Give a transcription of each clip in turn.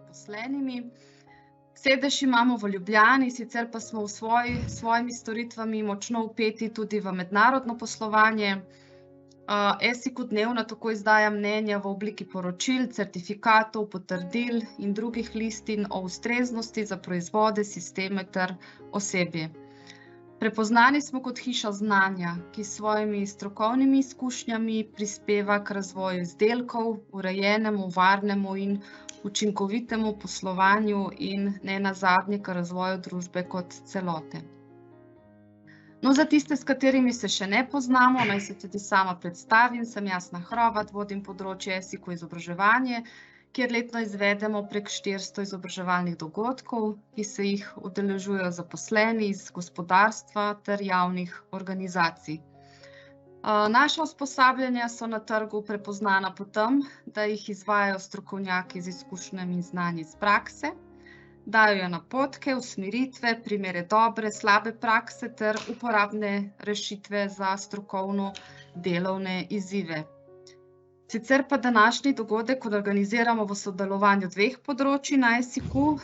zaposlenimi. Sedež imamo v Ljubljani, sicer pa smo svojimi storitvami močno vpeti tudi v mednarodno poslovanje. ESIQ dnevno tako izdaja mnenja v obliki poročil, certifikatov, potrdil in drugih listin o ustreznosti za proizvode, sisteme ter osebje. Prepoznani smo kot hiša znanja, ki s svojimi strokovnimi izkušnjami prispeva k razvoju izdelkov, urejenemu, varnemu in učinkovitemu poslovanju in ne nazadnje k razvoju družbe kot celote. No, za tiste, s katerimi se še ne poznamo, naj se tudi sama predstavim, sem Jasna Hrovat, vodim področje ESIQ izobraževanje, kjer letno izvedemo prek 400 izobraževalnih dogodkov, ki se jih udeležujejo zaposleni iz gospodarstva ter javnih organizacij. Naša usposabljanja so na trgu prepoznana po tem, da jih izvajajo strokovnjaki z izkušnjami in znanji iz prakse, dajo napotke, usmeritve, primere dobre, slabe prakse ter uporabne rešitve za strokovno delovne izzive. Sicer pa današnji dogodek organiziramo v sodelovanju dveh področij na ESIQ,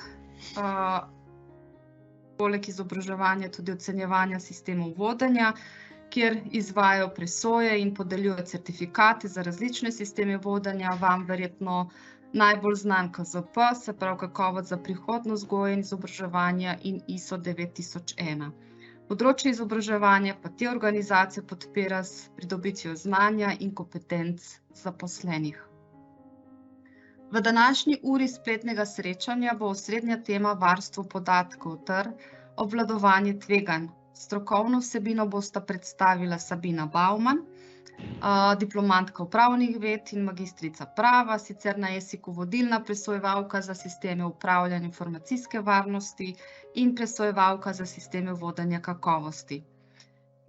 poleg izobraževanja tudi ocenjevanja sistemov vodenja, kjer izvajajo presoje in podeljujejo certifikate za različne sisteme vodenja, vam verjetno najbolj znan KZP, se pravi kakovost za prihodnost vzgoje in izobraževanja in ISO 9001. Področje izobraževanja pa te organizacije podpira s pridobitvijo znanja in kompetenc zaposlenih. V današnji uri spletnega srečanja bo osrednja tema varstvo podatkov ter obvladovanje tveganj. Strokovno vsebino bosta predstavila Sabina Bauman, diplomantka upravnih ved in magistrica prava, sicer na ESIQ vodilna presojevalka za sisteme upravljanja informacijske varnosti in presojevalka za sisteme vodenja kakovosti.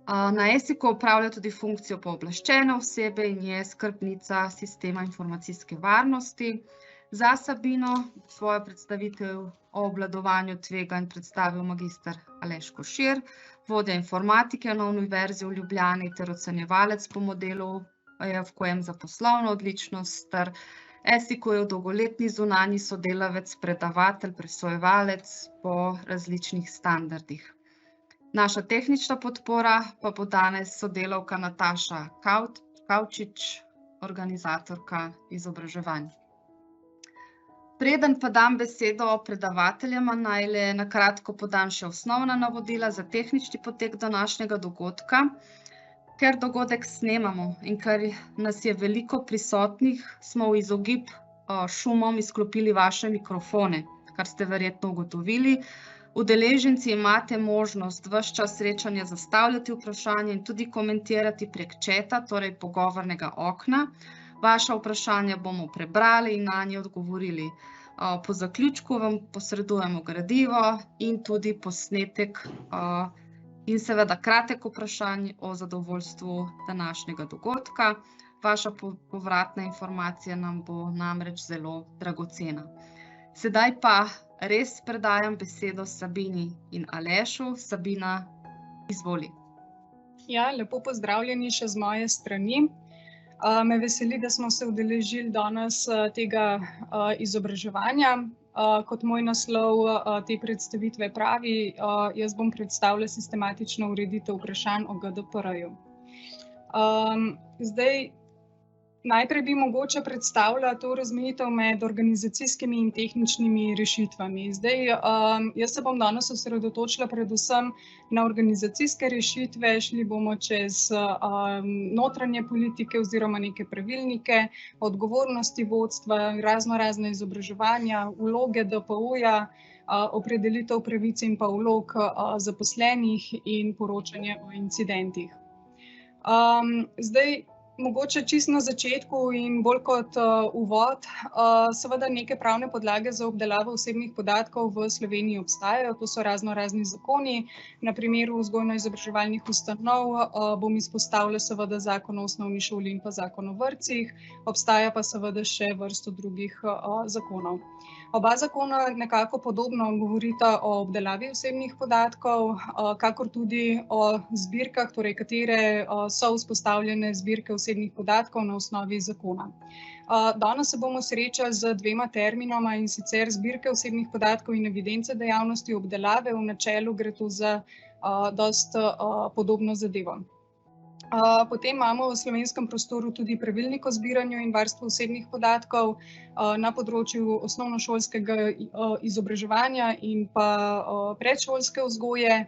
Na ESIQ opravlja tudi funkcijo pooblaščene osebe in je skrbnica sistema informacijske varnosti. Za Sabino svojo predstavitev o obvladovanju tveganj predstavil magister Aleš Košir, vodja informatike na Univerzi v Ljubljani ter ocenjevalec po modelu EFQM za poslovno odličnost ter ESIQ-jev dolgoletni zunanji sodelavec, predavatelj, presojevalec po različnih standardih. Naša tehnična podpora pa bo danes sodelavka Nataša Kavčič, organizatorka izobraževanj. Preden pa dam besedo predavateljema, naj le na kratko podam še osnovna navodila za tehnični potek današnjega dogodka. Ker dogodek snemamo in ker nas je veliko prisotnih, smo v izogib šumom izklopili vaše mikrofone, kar ste verjetno ugotovili. Udeleženci imate možnost ves čas srečanja zastavljati vprašanje in tudi komentirati prek četa, torej pogovornega okna. Vaša vprašanja bomo prebrali in nanje odgovorili. Po zaključku vam posredujemo gradivo in tudi posnetek in seveda kratek vprašanj o zadovoljstvu današnjega dogodka. Vaša povratna informacija nam bo namreč zelo dragocena. Sedaj pa res predajam besedo Sabini in Alešu. Sabina, izvoli. Ja, lepo pozdravljeni še z moje strani. Me veseli, da smo se udeležili danes tega izobraževanja. Kot moj naslov te predstavitve pravi, jaz bom predstavila sistematično ureditev vprašanj o GDPR-ju. Najprej bi mogoče predstavila to razmejitev med organizacijskimi in tehničnimi rešitvami. Jaz se bom danes osredotočila predvsem na organizacijske rešitve, šli bomo čez notranje politike oziroma neke pravilnike, odgovornosti vodstva, razne izobraževanja, vloge DPO-ja, opredelitev pravic in pa vlog zaposlenih in poročanje o incidentih. Mogoče čisto na začetku in bolj kot uvod, seveda neke pravne podlage za obdelavo osebnih podatkov v Sloveniji obstajajo, to so razni zakoni. Na primeru vzgojno-izobraževalnih ustanov bom izpostavila seveda Zakon o osnovni šoli in pa Zakon o vrtcih, obstaja pa seveda še vrsto drugih zakonov. Oba zakona nekako podobno govorita o obdelavi osebnih podatkov, kakor tudi o zbirkah, torej katere so vzpostavljene zbirke osebnih podatkov na osnovi zakona. Danes se bomo srečali z dvema terminoma, in sicer zbirke osebnih podatkov in evidence dejavnosti obdelave. V načelu gre tu za dosti podobno zadevo. Potem imamo v slovenskem prostoru tudi pravilnik o zbiranju in varstvu osebnih podatkov na področju osnovnošolskega izobraževanja in pa predšolske vzgoje.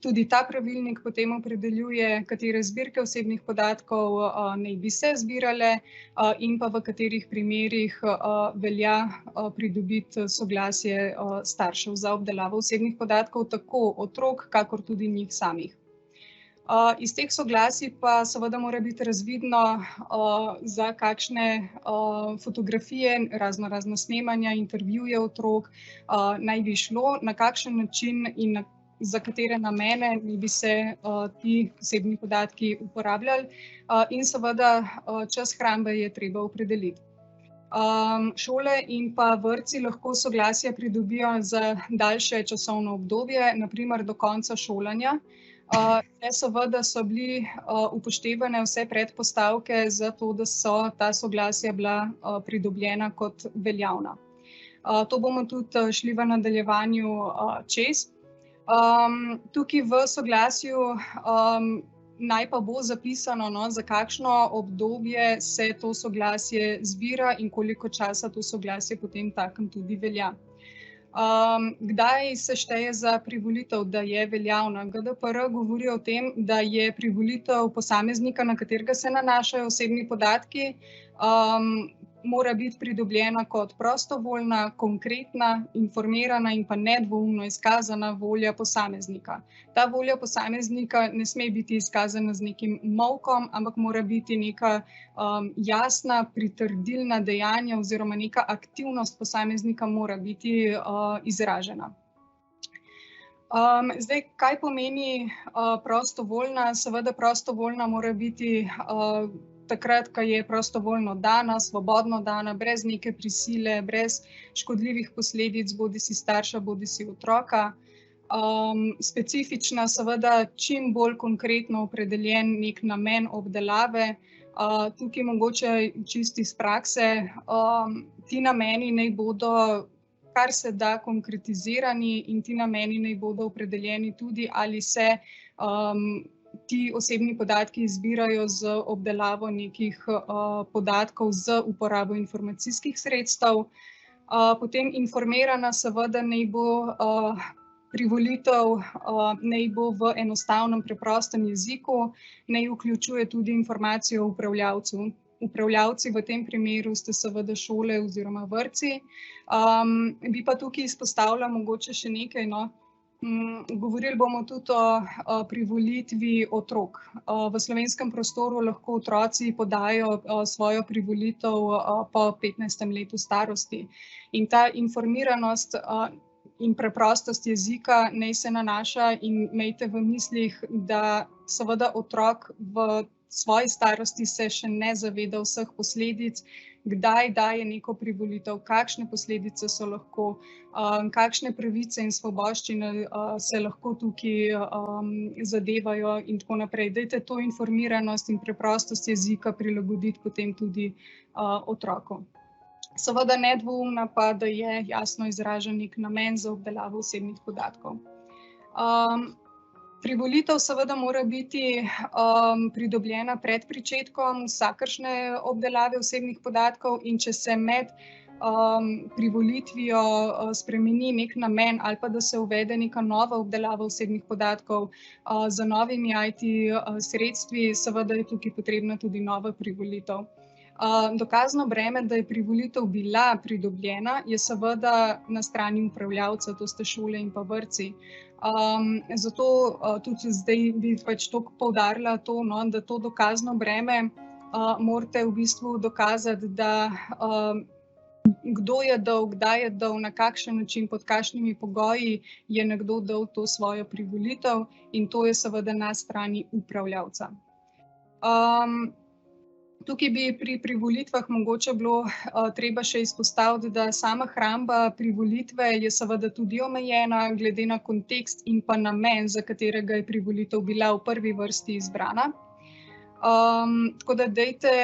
Tudi ta pravilnik potem opredeljuje, katere zbirke osebnih podatkov naj bi se zbirale in pa v katerih primerih velja pridobiti soglasje staršev za obdelavo osebnih podatkov, tako otrok, kakor tudi njih samih. Iz teh soglasij pa seveda mora biti razvidno, za kakšne fotografije, razna snemanja, intervjuje otrok naj bi šlo, na kakšen način in za katere namene naj bi se ti osebni podatki uporabljali, in seveda čas hrambe je treba opredeliti. Šole in pa vrtci lahko soglasje pridobijo za daljše časovno obdobje, na primer do konca šolanja. Seveda so bili upoštevane vse predpostavke za to, da so ta soglasja bila pridobljena kot veljavna. To bomo tudi šli v nadaljevanju čez. Tukaj v soglasju naj pa bo zapisano, za kakšno obdobje se to soglasje zbira in koliko časa to soglasje potem takem tudi velja. Kdaj se šteje za privolitev, da je veljavna? GDPR govori o tem, da je privolitev posameznika, na katerega se nanašajo osebni podatki, mora biti pridobljena kot prostovoljna, konkretna, informirana in pa nedvoumno izkazana volja posameznika. Ta volja posameznika ne sme biti izkazana z nekim molkom, ampak mora biti neka jasna, pritrdilna dejanja oziroma neka aktivnost posameznika mora biti izražena. Zdaj, kaj pomeni prostovoljna? Seveda prostovoljna mora biti takrat, ko je prostovoljno dana, svobodno dana, brez neke prisile, brez škodljivih posledic bodisi starša bodisi otroka. Specifična, seveda čim bolj konkretno opredeljen nek namen obdelave. Tukaj mogoče čisto iz prakse, ti nameni naj bodo kar se da konkretizirani in ti nameni naj bodo opredeljeni tudi, ali se ti osebni podatki zbirajo z obdelavo nekih podatkov z uporabo informacijskih sredstev. Potem informirana, seveda naj bo privolitev, naj bo v enostavnem, preprostem jeziku, naj vključuje tudi informacijo o upravljavcu. Upravljavci v tem primeru ste seveda šole oziroma vrtci. Bi pa tukaj izpostavila mogoče še nekaj, Govorili bomo tudi o privolitvi otrok. V slovenskem prostoru lahko otroci podajo svojo privolitev po 15. letu starosti. In ta informiranost in preprostost jezika naj se nanaša in imejte v mislih, da seveda otrok v svoji starosti se še ne zaveda vseh posledic, kdaj daje neko privolitev, kakšne posledice so lahko, kakšne pravice in svoboščine se lahko tukaj zadevajo in tako naprej. Dajte to informiranost in preprostost jezika prilagoditi potem tudi otroku. Seveda nedvoumna pa, da je jasno izražen nek namen za obdelavo osebnih podatkov. Privolitev seveda mora biti pridobljena pred pričetkom vsakršne obdelave osebnih podatkov, in če se med privolitvijo spremeni nek namen ali pa da se uvede neka nova obdelava osebnih podatkov z novimi IT sredstvi, seveda je tukaj potrebna tudi nova privolitev. Dokazno breme, da je privolitev bila pridobljena, je seveda na strani upravljavca, to ste šole in pa vrtci. Zato tudi zdaj bi pač toliko poudarila to, da to dokazno breme morate v bistvu dokazati, da kdo je dal, kdaj je dal, na kakšen način, pod kakšnimi pogoji je nekdo dal to svojo privolitev, in to je seveda na strani upravljavca. Tukaj bi pri privolitvah mogoče bilo treba še izpostaviti, da sama hramba privolitve je seveda tudi omejena glede na kontekst in pa namen, za katerega je privolitev bila v prvi vrsti izbrana. Tako da dajte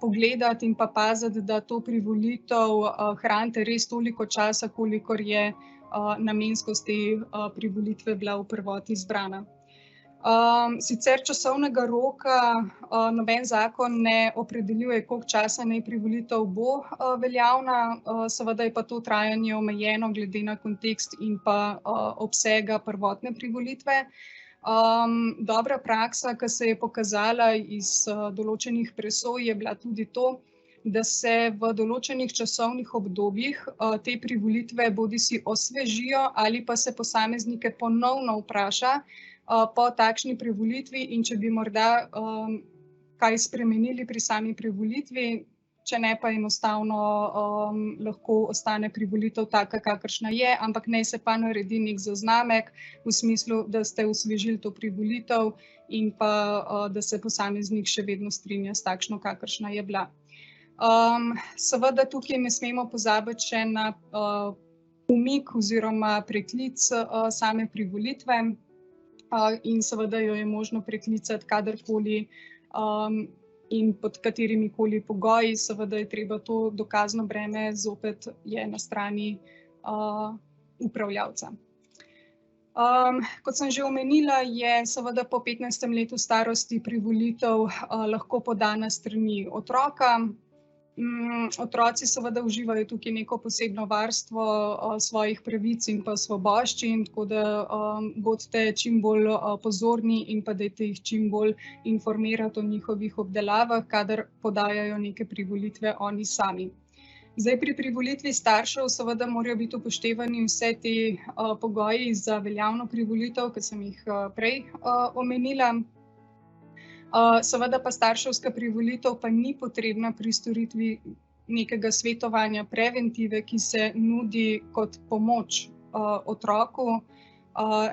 pogledati in pa paziti, da to privolitev hranite res toliko časa, kolikor je namenskost te privolitve bila v prvoti izbrana. Sicer časovnega roka noben zakon ne opredeljuje, koliko časa naj privolitev bo veljavna, seveda je pa to trajanje omejeno glede na kontekst in pa obsega prvotne privolitve. Dobra praksa, ki se je pokazala iz določenih presoj, je bila tudi to, da se v določenih časovnih obdobjih te privolitve bodisi osvežijo ali pa se posameznike ponovno vpraša po takšni privolitvi, in če bi morda kaj spremenili pri sami privolitvi, če ne pa enostavno lahko ostane privolitev taka, kakršna je, ampak naj se pa naredi nek zaznamek v smislu, da ste osvežili to privolitev in pa da se posameznik še vedno strinja s takšno, kakršna je bila. Seveda tukaj ne smemo pozabiti še na umik oziroma preklic same privolitve. In seveda jo je možno preklicati kadarkoli in pod katerimi koli pogoji, seveda je treba to dokazno breme zopet je na strani upravljavca. Kot sem že omenila, je seveda po 15. letu starosti privolitev lahko podana s strani otroka. Otroci seveda uživajo tukaj neko posebno varstvo svojih pravic in pa svoboščin, tako da bodite čim bolj pozorni in pa dajte jih čim bolj informirati o njihovih obdelavah, kadar podajajo neke privolitve oni sami. Zdaj pri privolitvi staršev seveda morajo biti upoštevani vse te pogoji za veljavno privolitev, ki sem jih prej omenila. Seveda pa starševska privolitev pa ni potrebna pri storitvi nekega svetovanja preventive, ki se nudi kot pomoč otroku,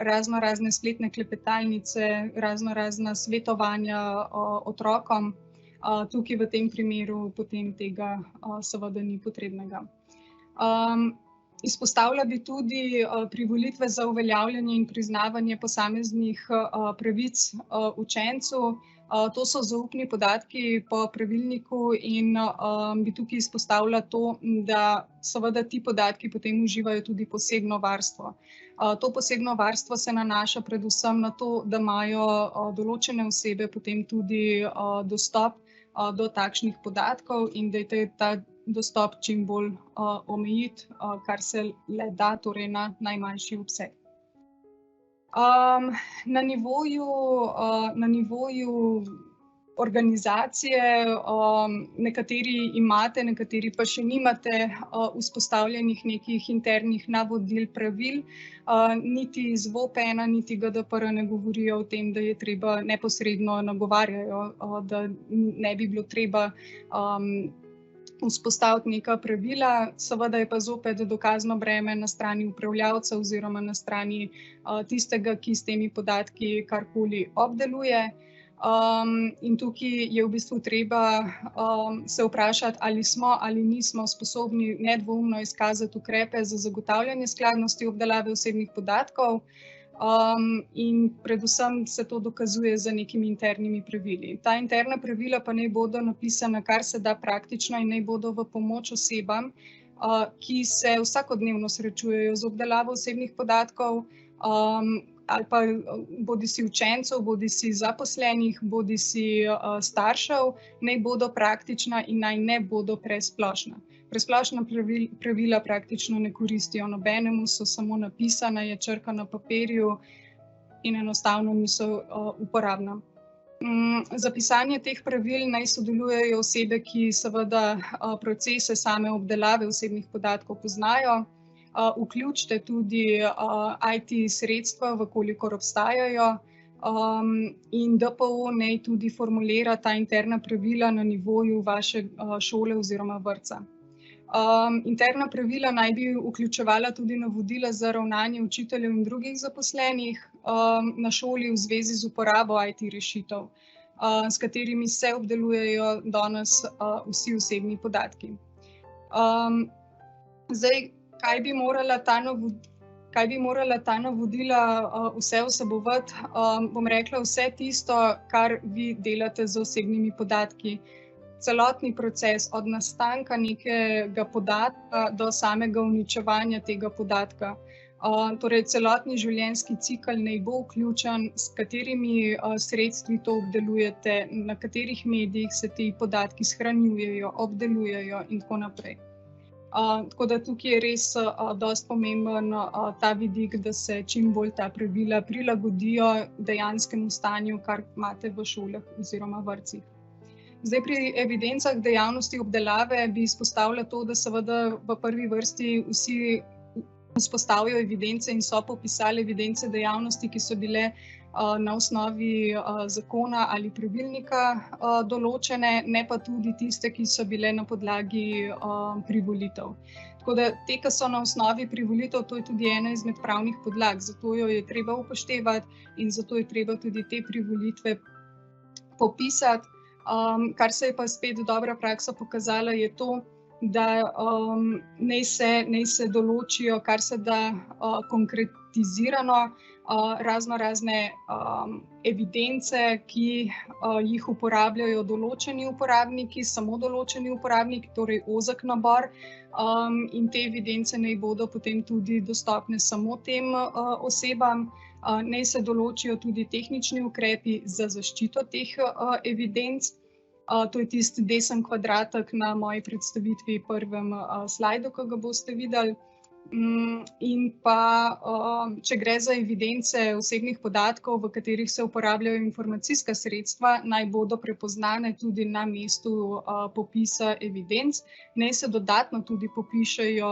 razne spletne klepetalnice, razna svetovanja otrokom. Tukaj v tem primeru potem tega seveda ni potrebnega. Izpostavila bi tudi privolitve za uveljavljanje in priznavanje posameznih pravic učencu. To so zaupni podatki po pravilniku in bi tukaj izpostavila to, da seveda ti podatki potem uživajo tudi posebno varstvo. To posebno varstvo se nanaša predvsem na to, da imajo določene osebe potem tudi dostop do takšnih podatkov in da je ta dostop čim bolj omejiti, kar se le da, torej na najmanjši obseg. Na nivoju organizacije nekateri imate, nekateri pa še nimate vzpostavljenih nekih internih navodil, pravil. Niti ZVOP-1, niti GDPR ne govorijo o tem, da je treba neposredno nagovarjajo, da ne bi bilo treba vzpostaviti neka pravila, seveda je pa zopet dokazno breme na strani upravljavca oziroma na strani tistega, ki s temi podatki karkoli obdeluje. In tukaj je v bistvu treba se vprašati, ali smo ali nismo sposobni nedvoumno izkazati ukrepe za zagotavljanje skladnosti obdelave osebnih podatkov. In predvsem se to dokazuje z nekimi internimi pravili. Ta interna pravila pa naj bodo napisana kar se da praktično in naj bodo v pomoč osebam, ki se vsakodnevno srečujejo z obdelavo osebnih podatkov, ali pa bodisi učencev, bodisi zaposlenih, bodisi staršev, naj bodo praktična in naj ne bodo presplošna. Presplošna pravila praktično ne koristijo nobenemu, so samo napisana, je črka na papirju in enostavno niso uporabna. Za pisanje teh pravil naj sodelujejo osebe, ki seveda procese same obdelave osebnih podatkov poznajo. Vključite tudi IT sredstva, v kolikor obstajajo, in DPO naj tudi formulira ta interna pravila na nivoju vaše šole oziroma vrtca. Interna pravila naj bi vključevala tudi navodila za ravnanje učiteljev in drugih zaposlenih na šoli v zvezi z uporabo IT rešitev. s katerimi se obdelujejo danes vsi osebni podatki. Zdaj, kaj bi morala ta navodila vse vsebovati? Bom rekla vse tisto, kar vi delate z osebnimi podatki. Celotni proces od nastanka nekega podatka do samega uničevanja tega podatka. Torej, celotni življenjski cikel naj bo vključen, s katerimi sredstvi to obdelujete, na katerih medijih se ti podatki shranjujejo, obdelujejo in tako naprej. Tako da tukaj je res dosti pomemben ta vidik, da se čim bolj ta pravila prilagodijo dejanskemu stanju, kar imate v šolah oziroma vrtcih. Zdaj, pri evidencah dejavnosti obdelave bi izpostavila to, da seveda v prvi vrsti vsi vzpostavijo evidence in so popisali evidence dejavnosti, ki so bile na osnovi zakona ali pravilnika določene, ne pa tudi tiste, ki so bile na podlagi privolitev. Tako da te, ki so na osnovi privolitev, to je tudi ena izmed pravnih podlag, zato jo je treba upoštevati in zato je treba tudi te privolitve popisati. Kar se je pa spet dobra praksa pokazala, je to, da naj se določijo kar se da konkretizirano razne evidence, ki jih uporabljajo določeni uporabniki, samo določeni uporabniki, torej ozek nabor, in te evidence naj bodo potem tudi dostopne samo tem osebam. Naj se določijo tudi tehnični ukrepi za zaščito teh evidenc. To je tisti desen kvadratek na moji predstavitvi, prvem slajdu, ki ga boste videli. In pa, če gre za evidence osebnih podatkov, v katerih se uporabljajo informacijska sredstva, naj bodo prepoznane tudi na mestu popisa evidenc. Naj se dodatno tudi popišejo,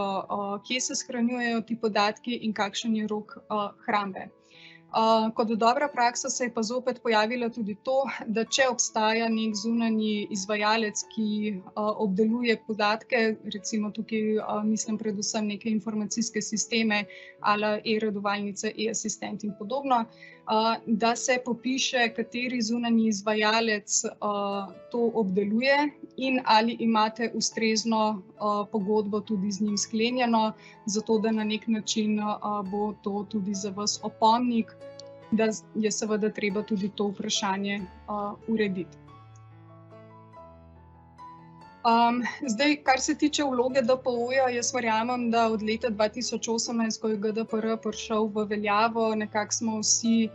kje se shranjujejo ti podatki in kakšen je rok hrambe. Kot dobra praksa se je pa zopet pojavila tudi to, da če obstaja nek zunanji izvajalec, ki obdeluje podatke, recimo tukaj mislim predvsem neke informacijske sisteme, ala e-redovalnice, e-asistent in podobno, da se popiše, kateri zunanji izvajalec to obdeluje in ali imate ustrezno pogodbo tudi z njim sklenjeno, zato da na nek način bo to tudi za vas opomnik, da je seveda treba tudi to vprašanje urediti. Zdaj, kar se tiče vloge DPO-ja, jaz verjamem, da od leta 2018, ko je GDPR prišel v veljavo, nekako smo vsi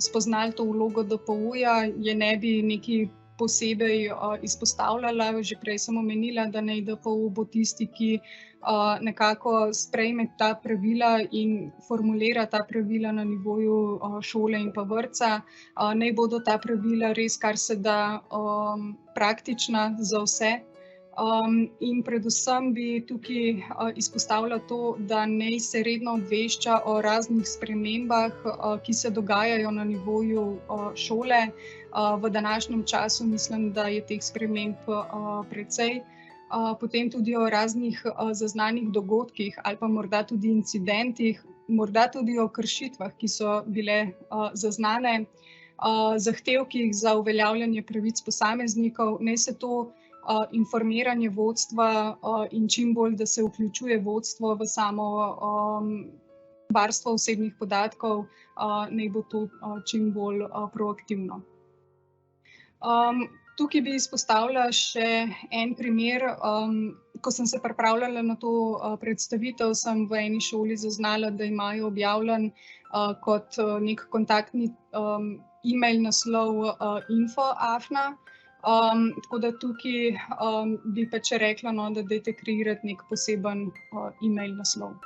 spoznali to vlogo DPO-ja, je ne bi nekaj posebej izpostavljala. Že prej sem omenila, da naj DPO bo tisti, ki nekako sprejme ta pravila in formulira ta pravila na nivoju šole in pa vrtca. Naj bodo ta pravila res kar se da praktična za vse. In predvsem bi tukaj izpostavila to, da naj se redno obvešča o raznih spremembah, ki se dogajajo na nivoju šole. V današnjem času mislim, da je teh sprememb precej. Potem tudi o raznih zaznanih dogodkih ali pa morda tudi incidentih, morda tudi o kršitvah, ki so bile zaznane, zahtevkih za uveljavljanje pravic posameznikov. Naj se to informiranje vodstva in čim bolj, da se vključuje vodstvo v samo varstvo osebnih podatkov, naj bo to čim bolj proaktivno. Tukaj bi izpostavila še en primer. Ko sem se pripravljala na to predstavitev, sem v eni šoli zaznala, da imajo objavljen kot nek kontaktni e-mail naslov info@afna. Tako da tukaj bi pač rekla, da dajte kreirati nek poseben e-mail naslov.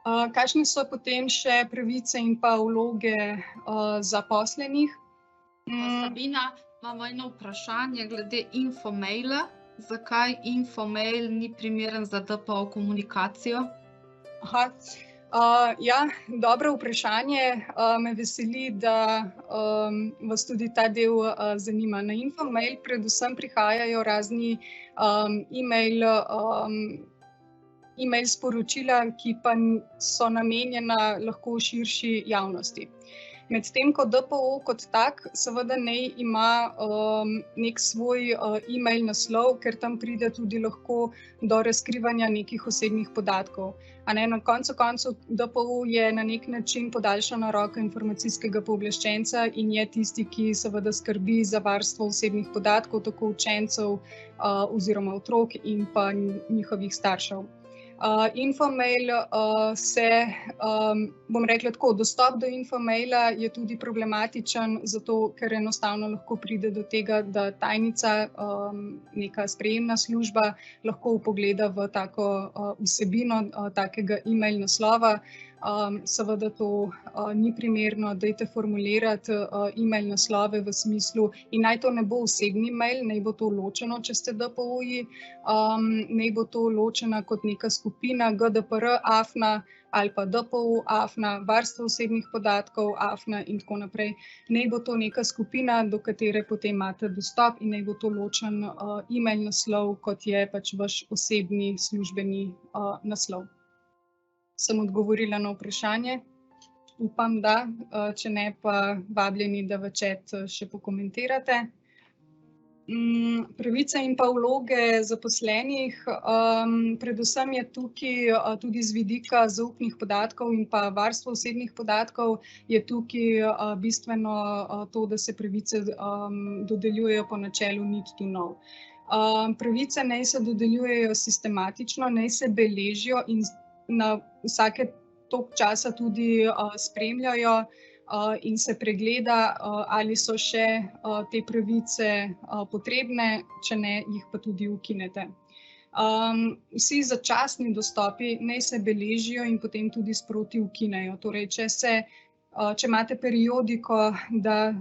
Kakšne so potem še pravice in pa vloge zaposlenih? Sabina, imamo eno vprašanje glede infomaila. Zakaj infomail ni primeren za DPO komunikacijo? Ja, dobro vprašanje. Me veseli, da vas tudi ta del zanima. Na infomail predvsem prihajajo razni e-mail e-mail sporočila, ki pa so namenjena lahko širši javnosti. Medtem ko DPO kot tak seveda ne ima nek svoj e-mail naslov, ker tam pride tudi lahko do razkrivanja nekih osebnih podatkov. Na koncu koncev DPO je na nek način podaljšana roka informacijskega pooblaščenca in je tisti, ki seveda skrbi za varstvo osebnih podatkov, tako učencev oziroma otrok in pa njihovih staršev. Infomail bom rekla tako, dostop do infomaila je tudi problematičen, zato ker enostavno lahko pride do tega, da tajnica, neka sprejemna služba lahko vpogleda v tako vsebino takega e-mail naslova. Seveda to ni primerno, dajte formulirati e-mail naslove v smislu in naj to ne bo osebni mail, naj bo to ločeno, če ste DPO-ji, naj bo to ločena kot neka skupina GDPR afna ali pa DPO afna, varstvo osebnih podatkov afna in tako naprej. Naj bo to neka skupina, do katere potem imate dostop in naj bo to ločen e-mail naslov, kot je pač vaš osebni službeni naslov. Sem odgovorila na vprašanje? Upam, da. Če ne, pa vabljeni, da v chat še pokomentirate. Pravice in pa vloge zaposlenih. Predvsem je tukaj tudi z vidika zaupnih podatkov in pa varstva osebnih podatkov je tukaj bistveno to, da se pravice dodeljujejo po načelu need to know. Pravice naj se dodeljujejo sistematično, naj se beležijo in na vsake toliko časa tudi spremljajo in se pregleda, ali so še te pravice potrebne, če ne, jih pa tudi ukinete. Vsi začasni dostopi naj se beležijo in potem tudi sproti ukinejo. Torej, če imate periodiko, da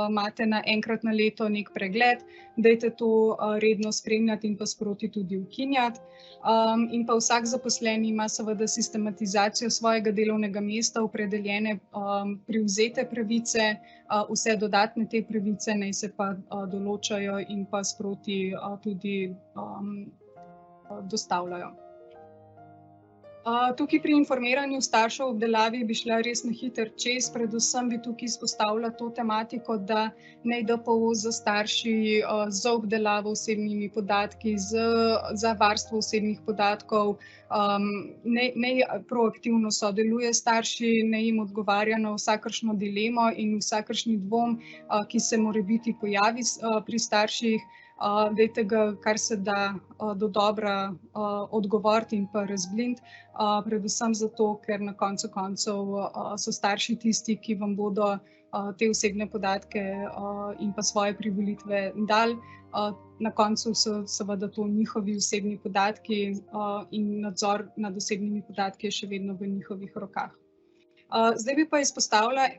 imate enkrat na leto nek pregled, dajte to redno spremljati in pa sproti tudi ukinjati. In pa vsak zaposleni ima seveda sistematizacijo svojega delovnega mesta, opredeljene privzete pravice, vse dodatne te pravice naj se pa določajo in pa sproti tudi dostavljajo. Tukaj pri informiranju staršev v obdelavi bi šla res na hitro čez, predvsem bi tukaj izpostavila to tematiko, da naj DPO za starši za obdelavo osebnimi podatki, za varstvo osebnih podatkov, naj proaktivno sodeluje s starši, naj jim odgovarja na vsakršno dilemo in vsakršni dvom, ki se morebiti pojavi pri starših. Dajte ga, kar se da dodobra odgovoriti in pa razbliniti, predvsem zato, ker na koncu koncev so starši tisti, ki vam bodo te osebne podatke in pa svoje privolitve dali. Na koncu so seveda to njihovi osebni podatki in nadzor nad osebnimi podatki je še vedno v njihovih rokah. Zdaj bi pa izpostavila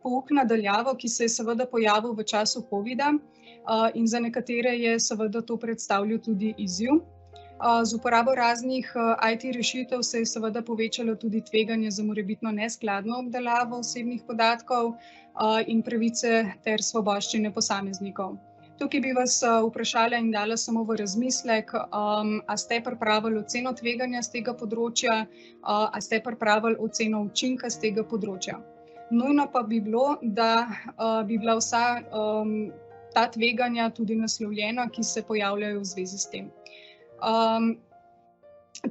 pouk na daljavo, ki se je seveda pojavil v času covida in za nekatere je seveda to predstavljal tudi izziv. Z uporabo raznih IT rešitev se je seveda povečalo tudi tveganje za morebitno neskladno obdelavo osebnih podatkov in pravice ter svoboščine posameznikov. Tukaj bi vas vprašala in dala samo v razmislek, a ste pripravili oceno tveganja z tega področja, a ste pripravili oceno učinka z tega področja. Nujno pa bi bilo, da bi bila vsa ta tveganja tudi naslovljena, ki se pojavljajo v zvezi s tem.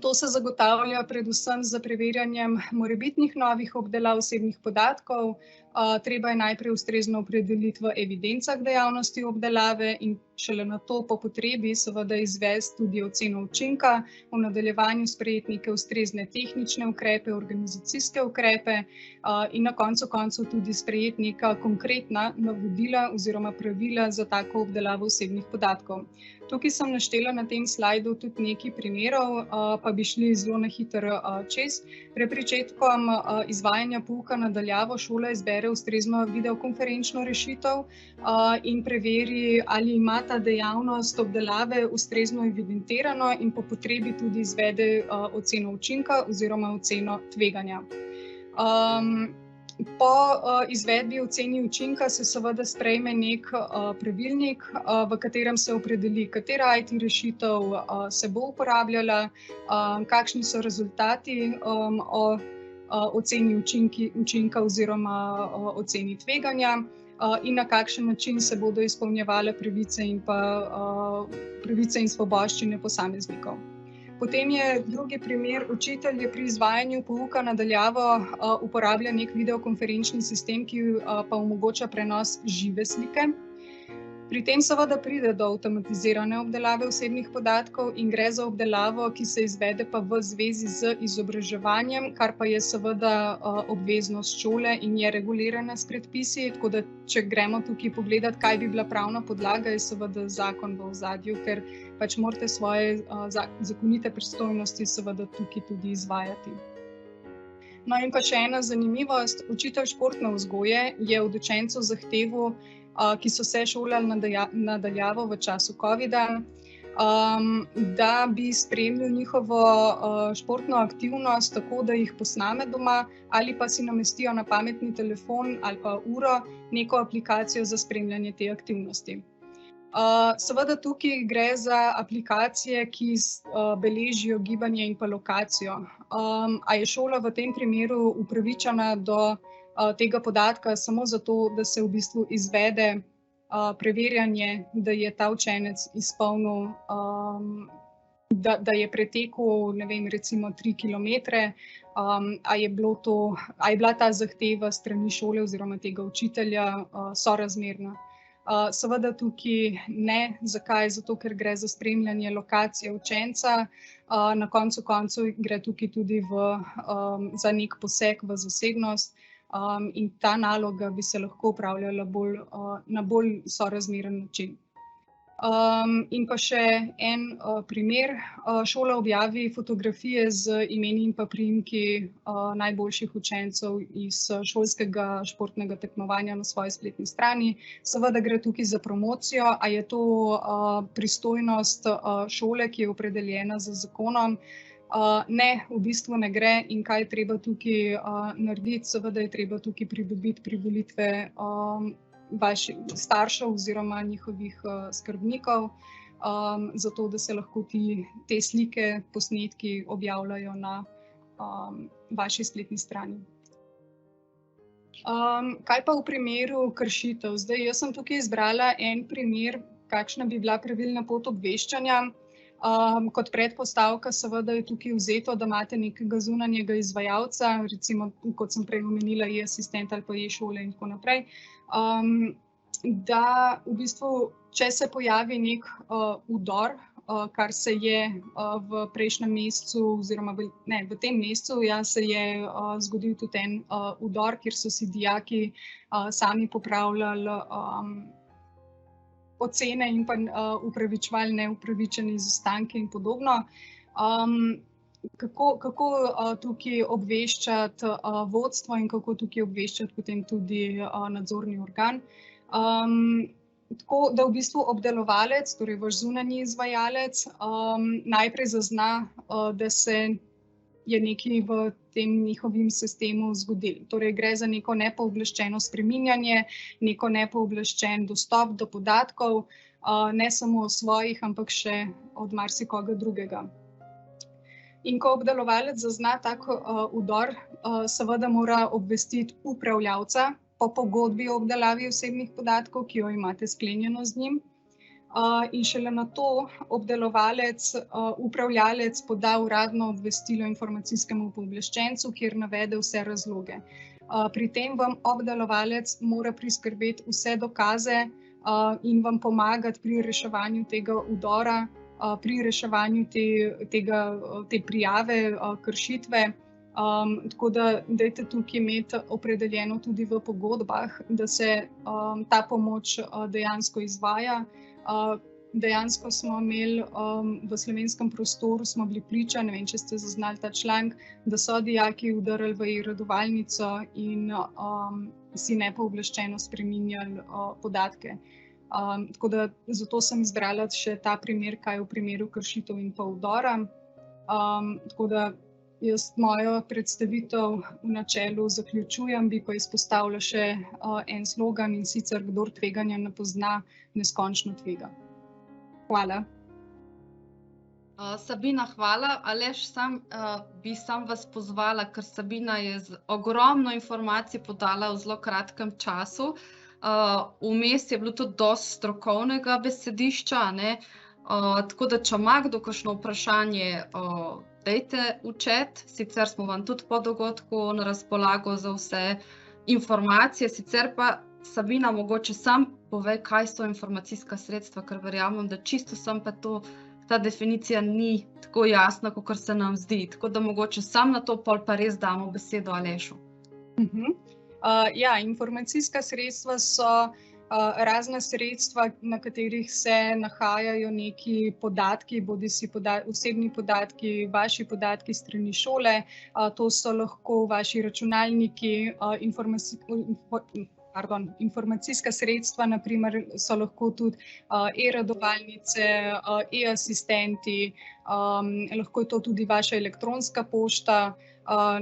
To se zagotavlja predvsem z preverjanjem morebitnih novih obdelav osebnih podatkov. Treba je najprej ustrezno opredeliti v evidencah dejavnosti obdelave in šele nato po potrebi seveda izvesti tudi oceno učinka, v nadaljevanju sprejeti neke ustrezne tehnične ukrepe, organizacijske ukrepe in na koncu koncev tudi sprejeti neka konkretna navodila oziroma pravila za tako obdelavo osebnih podatkov. Tukaj sem naštela na tem slajdu tudi nekaj primerov, pa bi šli zelo na hitro čez. Pred pričetkom izvajanja pouka na daljavo šola izbere ustrezno videokonferenčno rešitev in preveri, ali ima ta dejavnost obdelave ustrezno evidentirano in po potrebi tudi izvede oceno učinka oziroma oceno tveganja. Po izvedbi oceni učinka se seveda sprejme nek pravilnik, v katerem se opredeli, katera IT rešitev se bo uporabljala, kakšni so rezultati o oceni učinka oziroma oceni tveganja in na kakšen način se bodo izpolnjevale pravice in svoboščine posameznikov. Potem je drugi primer, učitelj je pri izvajanju pouka na daljavo uporablja nek videokonferenčni sistem, ki pa omogoča prenos žive slike. Pri tem seveda pride do avtomatizirane obdelave osebnih podatkov in gre za obdelavo, ki se izvede pa v zvezi z izobraževanjem, kar pa je seveda obveznost šole in je regulirana s predpisi, tako da če gremo tukaj pogledati, kaj bi bila pravna podlaga, je seveda zakon v ozadju, ker pač morate svoje zakonite pristojnosti seveda tukaj tudi izvajati. No in pa še ena zanimivost, učitelj športne vzgoje je od učencev zahteval, ki so se šolali na daljavo v času covida, da bi spremljal njihovo športno aktivnost tako, da jih posname doma ali pa si namestijo na pametni telefon ali pa uro neko aplikacijo za spremljanje te aktivnosti. Seveda tukaj gre za aplikacije, ki beležijo gibanje in pa lokacijo. A je šola v tem primeru upravičena do tega podatka samo zato, da se v bistvu izvede preverjanje, da je ta učenec izpolnil, da je pretekel, ne vem, recimo 3 kilometre, a je bila ta zahteva strani šole oziroma tega učitelja sorazmerna. Seveda tukaj ne. Zakaj? Zato, ker gre za spremljanje lokacije učenca. Na koncu koncev gre tukaj tudi za nek poseg v zasebnost. In ta naloga bi se lahko upravljala na bolj sorazmeren način. In pa še en primer. Šola objavi fotografije z imeni in pa priimki najboljših učencev iz šolskega športnega tekmovanja na svoji spletni strani. Seveda gre tukaj za promocijo, a je to pristojnost šole, ki je opredeljena z zakonom. Ne, v bistvu ne gre. In kaj je treba tukaj narediti? Seveda je treba tukaj pridobiti privolitve vaših staršev oziroma njihovih skrbnikov, zato da se lahko te slike, posnetki objavljajo na vaši spletni strani. Kaj pa v primeru kršitev? Zdaj, jaz sem tukaj izbrala en primer, kakšna bi bila pravilna pot obveščanja. Kot predpostavka seveda je tukaj vzeto, da imate nekega zunanjega izvajalca, recimo, kot sem prej omenila, e-asistent ali pa e-šole in tako naprej, da v bistvu, če se pojavi nek vdor, kar se je v prejšnjem mesecu oziroma v tem mesecu, se je zgodil tudi en vdor, kjer so si dijaki sami popravljali ocene in pa upravičevali neupravičene izostanke in podobno. Kako tukaj obveščati vodstvo in kako tukaj obveščati potem tudi nadzorni organ. Tako da v bistvu obdelovalec, torej vaš zunanji izvajalec, najprej zazna, da se je nekaj v tem njihovem sistemu zgodilo. Torej gre za neko nepooblaščeno spreminjanje, neko nepooblaščen dostop do podatkov, ne samo svojih, ampak še od marsikoga drugega. In ko obdelovalec zazna tak vdor, seveda mora obvestiti upravljavca po pogodbi o obdelavi osebnih podatkov, ki jo imate sklenjeno z njim. In šele nato upravljavec poda uradno obvestilo informacijskemu pooblaščencu, kjer navede vse razloge. Pri tem vam obdelovalec mora priskrbeti vse dokaze in vam pomagati pri reševanju tega vdora, pri reševanju te prijave kršitve. Tako da dajte tukaj imeti opredeljeno tudi v pogodbah, da se ta pomoč dejansko izvaja. Dejansko smo imeli v slovenskem prostoru, smo bili priča, ne vem, če ste zaznali ta članek, da so dijaki vdrli v e-redovalnico in si nepooblaščeno spreminjali podatke. Tako da zato sem izbrala še ta primer, kaj v primeru kršitev in pa vdora. Tako da Jaz mojo predstavitev v načelu zaključujem, bi pa izpostavila še en slogan, in sicer: kdor tveganja ne pozna, neskončno tvega. Hvala. Sabina, hvala. Aleš, bi vas pozvala, ker Sabina je ogromno informacij podala v zelo kratkem času. Vmes je bilo tudi dosti strokovnega besedišča, ne? Tako da, če ima kdo kakšno vprašanje, dajte v chat, sicer smo vam tudi po dogodku na razpolago za vse informacije. Sicer pa, Sabina, mogoče sam povej, kaj so informacijska sredstva, ker verjamem, da čisto sem pa ta definicija ni tako jasna, kakor se nam zdi. Tako da mogoče sam na to pol pa res damo besedo Alešu. Ja, informacijska sredstva so razna sredstva, na katerih se nahajajo neki podatki, bodisi osebni podatki, vaši podatki strani šole, to so lahko vaši računalniki, informacijska sredstva, na primer, so lahko tudi e-redovalnice, e-asistenti, lahko je to tudi vaša elektronska pošta,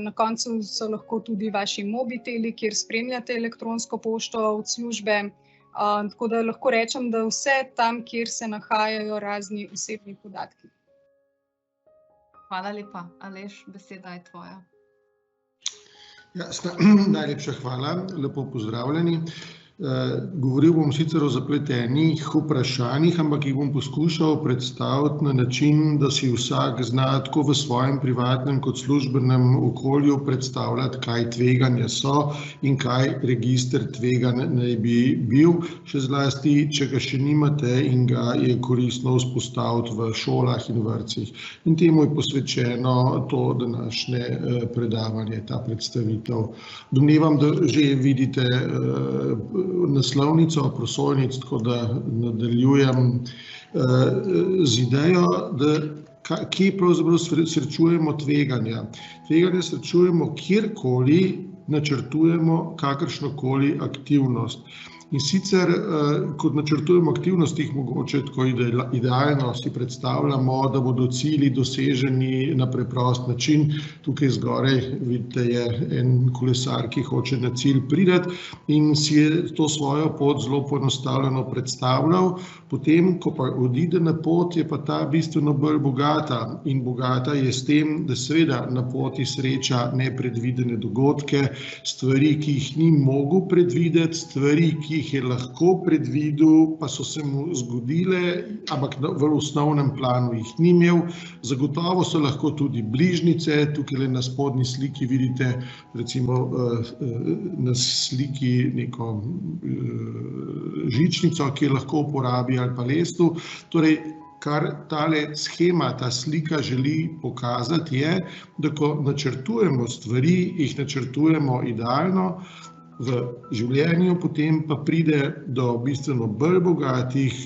na koncu so lahko tudi vaši mobiteli, kjer spremljate elektronsko pošto od službe. Tako da lahko rečem, da vse tam, kjer se nahajajo razni osebni podatki. Hvala lepa. Aleš, beseda je tvoja. Jasno, najlepša hvala, lepo pozdravljeni. Govoril bom sicer o zapletenih vprašanjih, ampak jih bom poskušal predstaviti na način, da si vsak zna tako v svojem privatnem kot službenem okolju predstavljati, kaj tveganja so in kaj register tveganj naj bi bil, še zlasti, če ga še nimate in ga je koristno vzpostaviti v šolah in vrtcih. In temu je posvečeno to današnje predavanje, ta predstavitev. Domnevam, da že vidite naslovnico, prosojnic, tako da nadaljujem z idejo, da kje pravzaprav srečujemo tveganja. Tveganja srečujemo kjerkoli načrtujemo kakršnokoli aktivnost. In sicer, kot načrtujemo aktivnosti, jih mogoče tako idealno si predstavljamo, da bodo cilji doseženi na preprost način. Tukaj zgoraj vidite, je en kolesar, ki hoče na cilj priti in si je to svojo pot zelo poenostavljeno predstavljal. Potem, ko pa odide na pot, je pa ta bistveno bolj bogata. In bogata je s tem, da seveda na poti sreča nepredvidene dogodke, stvari, ki jih ni mogel predvideti, stvari, ki jih je lahko predvidel, pa so se mu zgodile, ampak v osnovnem planu jih ni imel. Zagotovo so lahko tudi bližnjice. Tukaj na spodnji sliki vidite recimo na sliki neko žičnico, ki jo lahko uporabi ali pa lestev. Torej, kar tale shema, ta slika želi pokazati je, da ko načrtujemo stvari, jih načrtujemo idealno, v življenju potem pa pride do bistveno bolj bogatih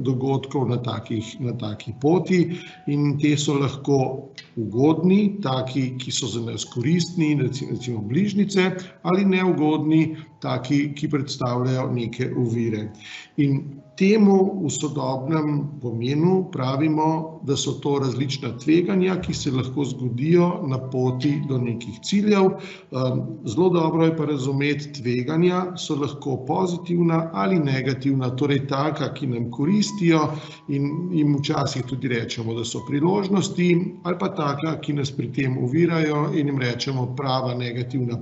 dogodkov na taki poti in te so lahko ugodni, taki, ki so za nas koristni, recimo bližnjice, ali neugodni, taki, ki predstavljajo neke ovire. In temu v sodobnem pomenu pravimo, da so to različna tveganja, ki se lahko zgodijo na poti do nekih ciljev. Zelo dobro je pa razumeti, tveganja so lahko pozitivna ali negativna, torej taka, ki nam koristijo in jim včasih tudi rečemo, da so priložnosti, ali pa taka, ki nas pri tem ovirajo in jim rečemo prava negativna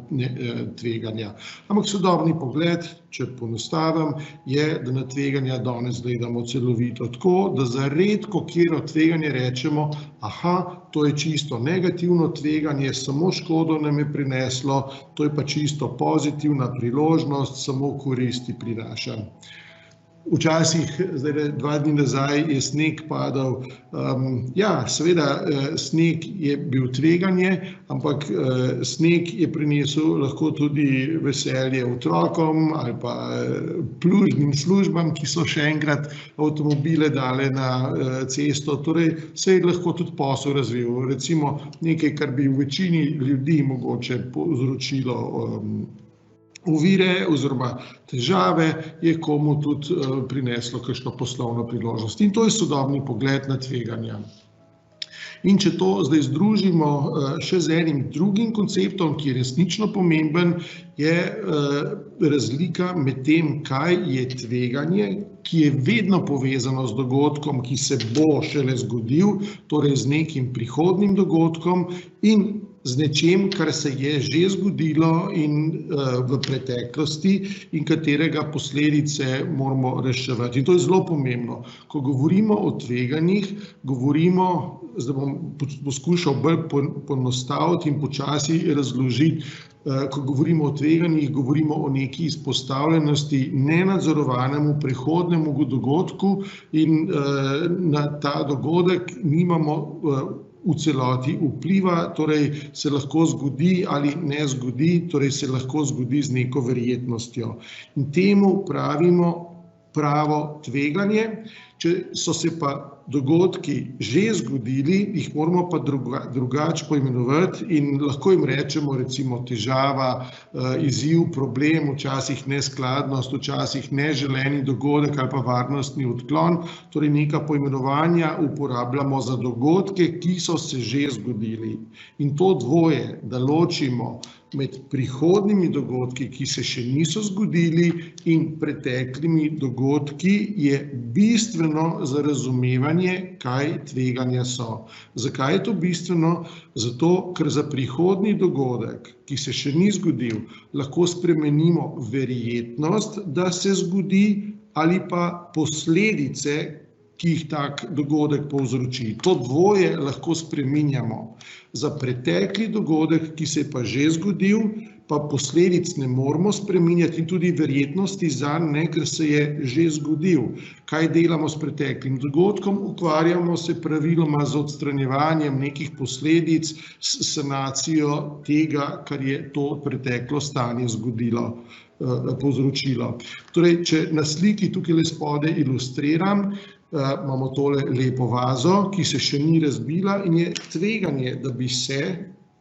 tveganja. Ampak sodobni pogled, če poenostavim, je, da na tveganja danes gledamo celovito tako, da za redko katero tveganje rečemo, aha, to je čisto negativno tveganje, samo škodo nam je prineslo, to je pa čisto pozitivna priložnost, samo koristi prinaša. Včasih, zdaj 2 dni nazaj, je sneg padal. Ja, seveda, sneg je bil tveganje, ampak sneg je prinesel lahko tudi veselje otrokom ali pa plužnim službam, ki so še enkrat avtomobile dale na cesto. Torej, se je lahko tudi posel razvil. Recimo nekaj, kar bi v večini ljudi mogoče povzročilo ovire oziroma težave, je komu tudi prineslo kakšno poslovno priložnost. In to je sodobni pogled na tveganja. In če to zdaj združimo še z enim drugim konceptom, ki je resnično pomemben, je razlika med tem, kaj je tveganje, ki je vedno povezano z dogodkom, ki se bo šele zgodil, torej z nekim prihodnjim dogodkom, in z nečem, kar se je že zgodilo in v preteklosti in katerega posledice moramo reševati. In to je zelo pomembno. Ko govorimo o tveganjih, zdaj bom poskušal bolj poenostaviti in počasi razložiti, ko govorimo o tveganjih, govorimo o neki izpostavljenosti nenadzorovanemu prehodnemu dogodku in na ta dogodek nimamo v celoti vpliva, torej se lahko zgodi ali ne zgodi, torej se lahko zgodi z neko verjetnostjo. In temu pravimo pravo tveganje. Če so se pa dogodki že zgodili, jih moramo pa drugače poimenovati in lahko jim rečemo recimo težava, izziv, problem, včasih neskladnost, včasih neželeni dogodek ali pa varnostni odklon. Torej neka poimenovanja uporabljamo za dogodke, ki so se že zgodili. In to dvoje, da ločimo med prihodnjimi dogodki, ki se še niso zgodili, in preteklimi dogodki, je bistveno za razumevanje, kaj tveganja so. Zakaj je to bistveno? Zato, ker za prihodnji dogodek, ki se še ni zgodil, lahko spremenimo verjetnost, da se zgodi, ali pa posledice, ki jih tak dogodek povzroči. To dvoje lahko spreminjamo. Za pretekli dogodek, ki se je pa že zgodil, pa posledic ne moramo spreminjati in tudi verjetnosti zanj ne, ker se je že zgodil. Kaj delamo s preteklim dogodkom? Ukvarjamo se praviloma z odstranjevanjem nekih posledic, s sanacijo tega, kar je to preteklo stanje povzročilo. Torej, če na sliki tukaj spodaj ilustriram, imamo tole lepo vazo, ki se še ni razbila in je tveganje, da bi se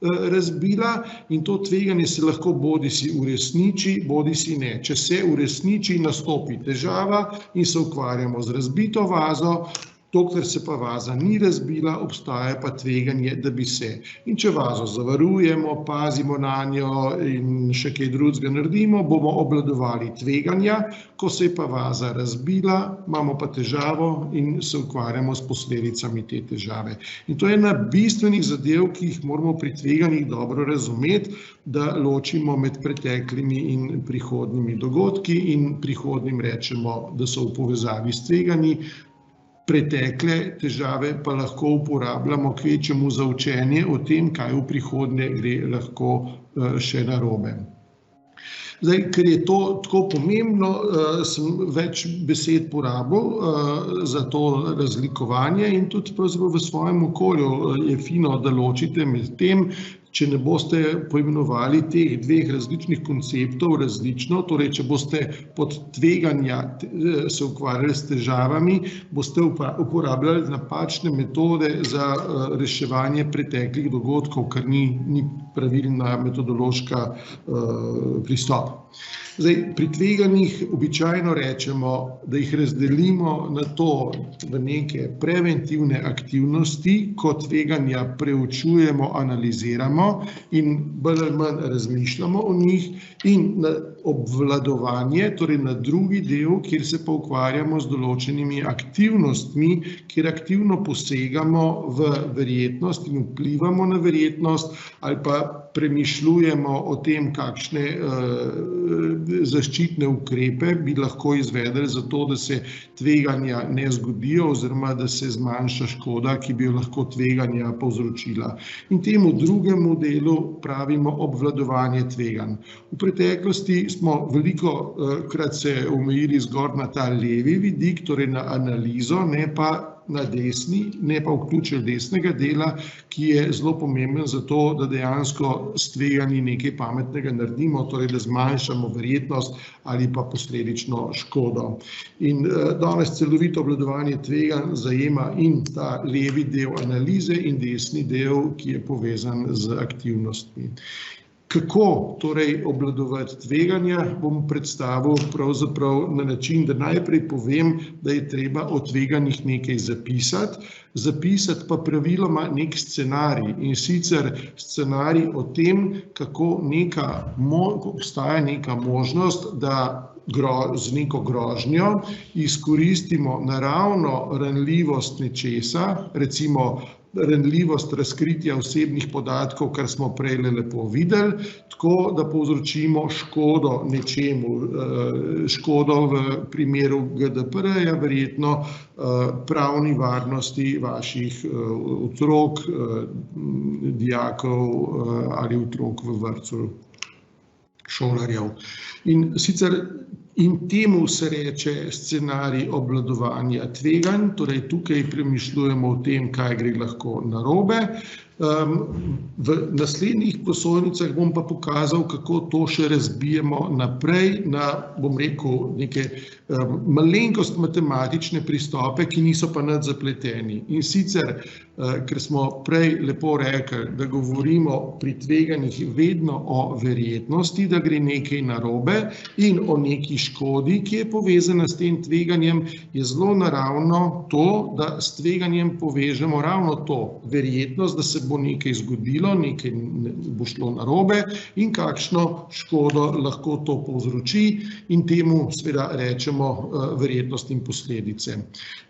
razbila, in to tveganje se lahko bodisi uresniči, bodisi ne. Če se uresniči, nastopi težava in se ukvarjamo z razbito vazo, dokler se pa vaza ni razbila, obstaja pa tveganje, da bi se. In če vazo zavarujemo, pazimo na njo in še kaj drugega naredimo, bomo obvladovali tveganja. Ko se je pa vaza razbila, imamo pa težavo in se ukvarjamo s posledicami te težave. In to je ena bistvenih zadev, ki jih moramo pri tveganjih dobro razumeti, da ločimo med preteklimi in prihodnjimi dogodki, in prihodnjim rečemo, da so v povezavi s tveganji. Pretekle težave pa lahko uporabljamo kvečjemu za učenje o tem, kaj v prihodnje gre lahko še narobe. Zdaj, ker je to tako pomembno, sem več besed porabil za to razlikovanje in tudi pravzaprav v svojem okolju je fino, da ločite med tem. Če ne boste poimenovali teh dveh različnih konceptov različno, torej če boste pod tveganja se ukvarjali s težavami, boste uporabljali napačne metode za reševanje preteklih dogodkov, kar ni pravilna metodološka pristop. Zdaj, pri tveganjih običajno rečemo, da jih razdelimo na to v neke preventivne aktivnosti, ko tveganja preučujemo, analiziramo in bolj ali manj razmišljamo o njih, in na obvladovanje, torej na drugi del, kjer se pa ukvarjamo z določenimi aktivnostmi, kjer aktivno posegamo v verjetnost in vplivamo na verjetnost ali pa premišljujemo o tem, kakšne zaščitne ukrepe bi lahko izvedli za to, da se tveganja ne zgodijo oziroma da se zmanjša škoda, ki bi jo lahko tveganja povzročila. In temu drugemu delu pravimo obvladovanje tveganj. V preteklosti smo veliko krat se omejili zgolj na ta levi vidik, torej na analizo, ne pa na desni, ne pa vključili desnega dela, ki je zelo pomemben za to, da dejansko s tveganji nekaj pametnega naredimo, torej da zmanjšamo verjetnost ali pa posledično škodo. In danes celovito obvladovanje tveganj zajema in ta levi del analize in desni del, ki je povezan z aktivnostmi. Kako torej obvladovati tveganja, bom predstavil pravzaprav na način, da najprej povem, da je treba o tveganjih nekaj zapisati pa praviloma nek scenarij, in sicer scenarij o tem, kako obstaja neka možnost, da z neko grožnjo izkoristimo naravno ranljivost nečesa, recimo ranljivost razkritja osebnih podatkov, kar smo prej lepo videli, tako da povzročimo škodo nečemu, škodo v primeru GDPR-ja, verjetno pravni varnosti vaših otrok, dijakov ali otrok v vrtcu, šolarjev. In temu se reče scenarij obvladovanja tveganj, torej tukaj premišljujemo o tem, kaj gre lahko narobe. V naslednjih prosojnicah bom pa pokazal, kako to še razbijemo naprej na, bom rekel, neke malenkost matematične pristope, ki niso pa nič zapleteni. In sicer, ker smo prej lepo rekli, da govorimo pri tveganjih vedno o verjetnosti, da gre nekaj narobe in o neki škodi, ki je povezana s tem tveganjem, je zelo naravno to, da s tveganjem povežemo ravno to verjetnost, da se bo nekaj zgodilo, nekaj bo šlo narobe in kakšno škodo lahko to povzroči, in temu seveda rečemo verjetnost in posledice.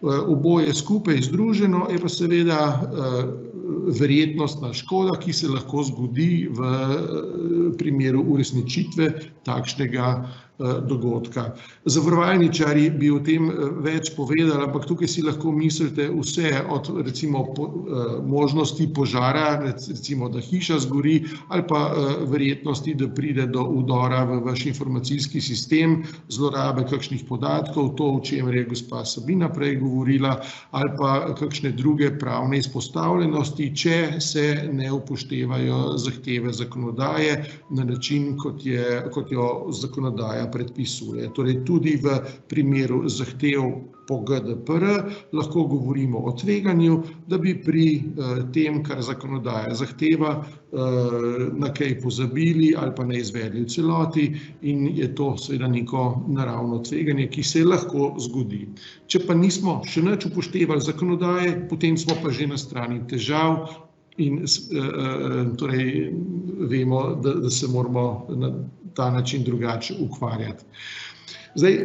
Oboje skupaj združeno je pa seveda verjetnostna škoda, ki se lahko zgodi v primeru uresničitve takšnega dogodka. Zavarovalničarji bi o tem več povedali, ampak tukaj si lahko mislite vse od recimo možnosti požara, recimo da hiša zgori, ali pa verjetnosti, da pride do vdora v vaš informacijski sistem, zlorabe kakšnih podatkov, to, o čemer je gospa Sabina prej govorila, ali pa kakšne druge pravne izpostavljenosti, če se ne upoštevajo zahteve zakonodaje na način, kot jo zakonodaja predpisuje. Torej tudi v primeru zahtev po GDPR lahko govorimo o tveganju, da bi pri tem, kar zakonodaja zahteva, na kaj pozabili ali pa ne izvedli v celoti, in je to seveda neko naravno tveganje, ki se lahko zgodi. Če pa nismo še nič upoštevali zakonodaje, potem smo pa že na strani težav in torej vemo, da se moramo na ta način drugače ukvarjati. Zdaj,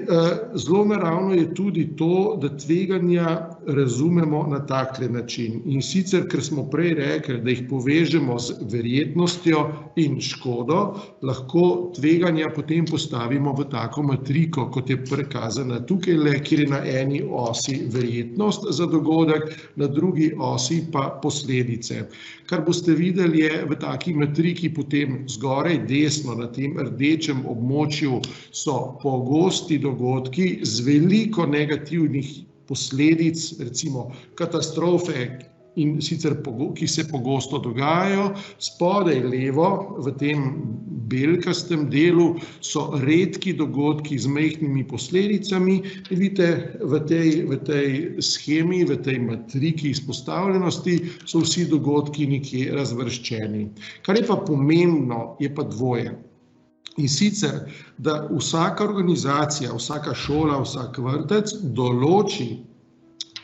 zelo naravno je tudi to, da tveganja razumemo na takle način. In sicer, ker smo prej rekli, da jih povežemo z verjetnostjo in škodo, lahko tveganja potem postavimo v tako matriko, kot je prikazana tukaj, kjer je na eni osi verjetnost za dogodek, na drugi osi pa posledice. Kar boste videli, je v taki matriki potem zgoraj desno na tem rdečem območju so pogosti dogodki z veliko negativnih posledic, recimo katastrofe, in sicer ki se pogosto dogajajo. Spodaj levo v tem belkastem delu so redki dogodki z majhnimi posledicami. Vidite, v tej shemi, v tej matriki izpostavljenosti so vsi dogodki nekje razvrščeni. Kar je pa pomembno, je pa dvoje. In sicer, da vsaka organizacija, vsaka šola, vsak vrtec določi,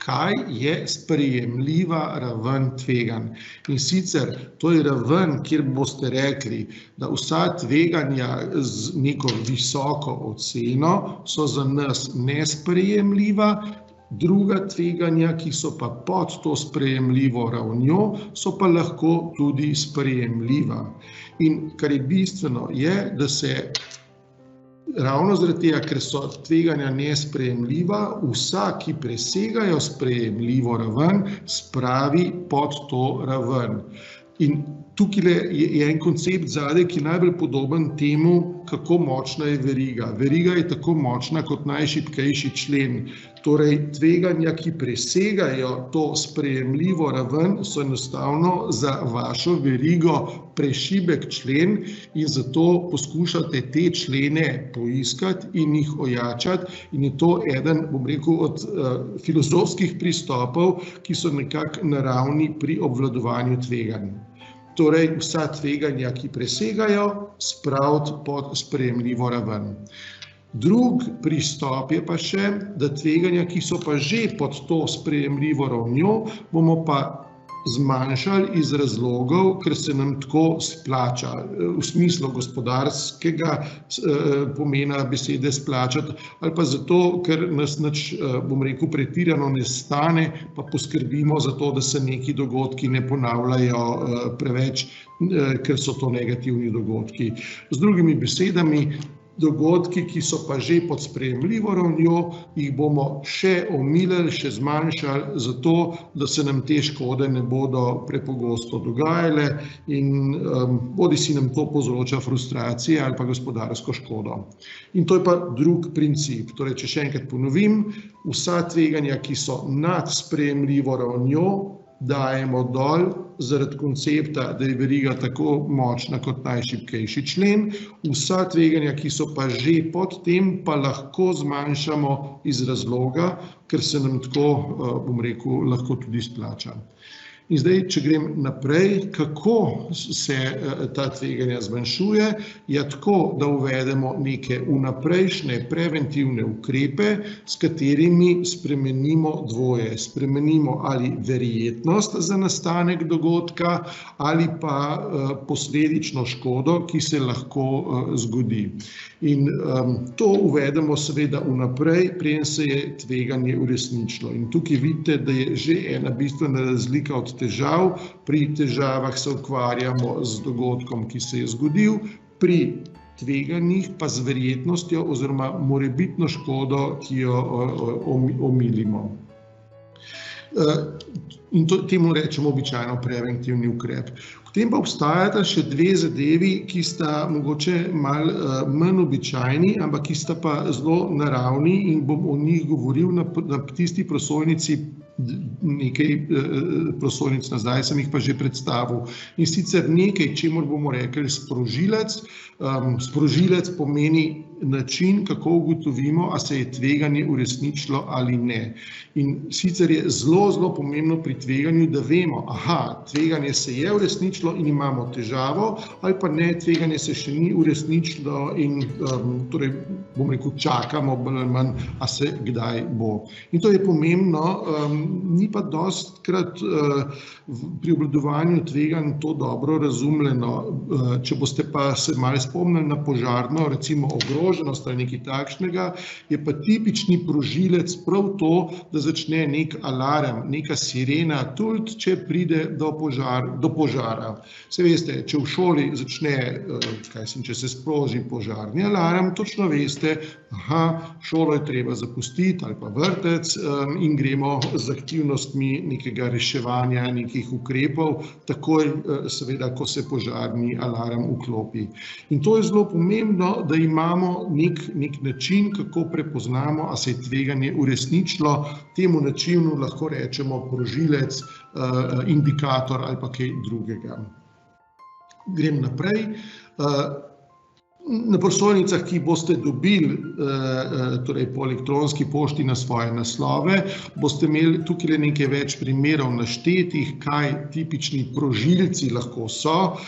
kaj je sprejemljiva raven tveganj. In sicer, to je raven, kjer boste rekli, da vsa tveganja z neko visoko oceno so za nas nesprejemljiva, druga tveganja, ki so pa pod to sprejemljivo ravnjo, so pa lahko tudi sprejemljiva. In kar je bistveno, je, da se ravno zaradi tega, ker so tveganja nesprejemljiva, vsa, ki presegajo sprejemljivo raven, spravi pod to raven. In tukaj je en koncept zadaj, ki je najbolj podoben temu, kako močna je veriga. Veriga je tako močna kot najšibkejši člen. Torej, tveganja, ki presegajo to sprejemljivo raven, so enostavno za vašo verigo prešibek člen in zato poskušate te člene poiskati in jih ojačati. In je to eden, bom rekel, od filozofskih pristopov, ki so nekako naravni pri obvladovanju tveganj. torej vsa tveganja, ki presegajo, spraviti pod sprejemljivo raven. Drug pristop je pa še, da tveganja, ki so pa že pod to sprejemljivo ravnjo, bomo pa zmanjšali iz razlogov, ker se nam tako splača, v smislu gospodarskega pomena besede splačati, ali pa zato, ker nas nič, bom rekel, pretirano ne stane, pa poskrbimo za to, da se neki dogodki ne ponavljajo preveč, ker so to negativni dogodki. Z drugimi besedami, dogodki, ki so pa že pod sprejemljivo ravnjo, jih bomo še omilili, še zmanjšali, zato da se nam te škode ne bodo prepogosto dogajale in bodisi nam to povzroča frustracije ali pa gospodarsko škodo. In to je pa drug princip. Torej, če še enkrat ponovim, vsa tveganja, ki so nad sprejemljivo ravnjo, dajemo dol zaradi koncepta, da je veriga tako močna kot najšibkejši člen. Vsa tveganja, ki so pa že pod tem, pa lahko zmanjšamo iz razloga, ker se nam tako, bom rekel, lahko tudi splača. In zdaj, če grem naprej, kako se ta tveganja zmanjšuje, je tako, da uvedemo neke vnaprejšnje preventivne ukrepe, s katerimi spremenimo dvoje. Spremenimo ali verjetnost za nastanek dogodka ali pa posledično škodo, ki se lahko zgodi. In to uvedemo seveda vnaprej, preden se je tveganje uresničilo. In tukaj vidite, da je že ena bistvena razlika od težav. Pri težavah se ukvarjamo z dogodkom, ki se je zgodil, pri tveganjih pa z verjetnostjo oziroma morebitno škodo, ki jo omilimo. In temu rečemo običajno preventivni ukrep. Potem pa obstajata še dve zadevi, ki sta mogoče malo manj običajni, ampak ki sta pa zelo naravni in bom o njih govoril na tisti prosojnici, nekaj prosojnic nazaj sem jih pa že predstavil. In sicer nekaj, čemur bomo rekli sprožilec. Sprožilec pomeni način, kako ugotovimo, a se je tveganje uresničilo ali ne. In sicer je zelo pomembno pri tveganju, da vemo, tveganje se je uresničilo in imamo težavo, ali pa ne, tveganje se še ni uresničilo in torej, bom rekel, čakamo bolj ali manj, a se kdaj bo. In to je pomembno, ni pa dostikrat pri obvladovanju tveganj to dobro razumljeno. Če boste pa se malo spomnili na požarno, recimo ogroženost ali nekaj takšnega, je pa tipični prožilec prav to, da začne nek alarm, neka sirena tuliti, če pride do požara. Se veste, če v šoli začne, če se sproži požarni alarm, točno veste, šolo je treba zapustiti ali pa vrtec in gremo z aktivnostmi nekega reševanja, nekih ukrepov, takoj seveda, ko se požarni alarm vklopi. In to je zelo pomembno, da imamo nek način, kako prepoznamo, a se je tveganje uresničilo. Temu načinu lahko rečemo prožilec, indikator ali pa kaj drugega. Grem naprej. Na prosojnicah, ki boste dobili torej po elektronski pošti na svoje naslove, boste imeli tukaj nekaj več primerov naštetih, kaj tipični prožilci lahko so.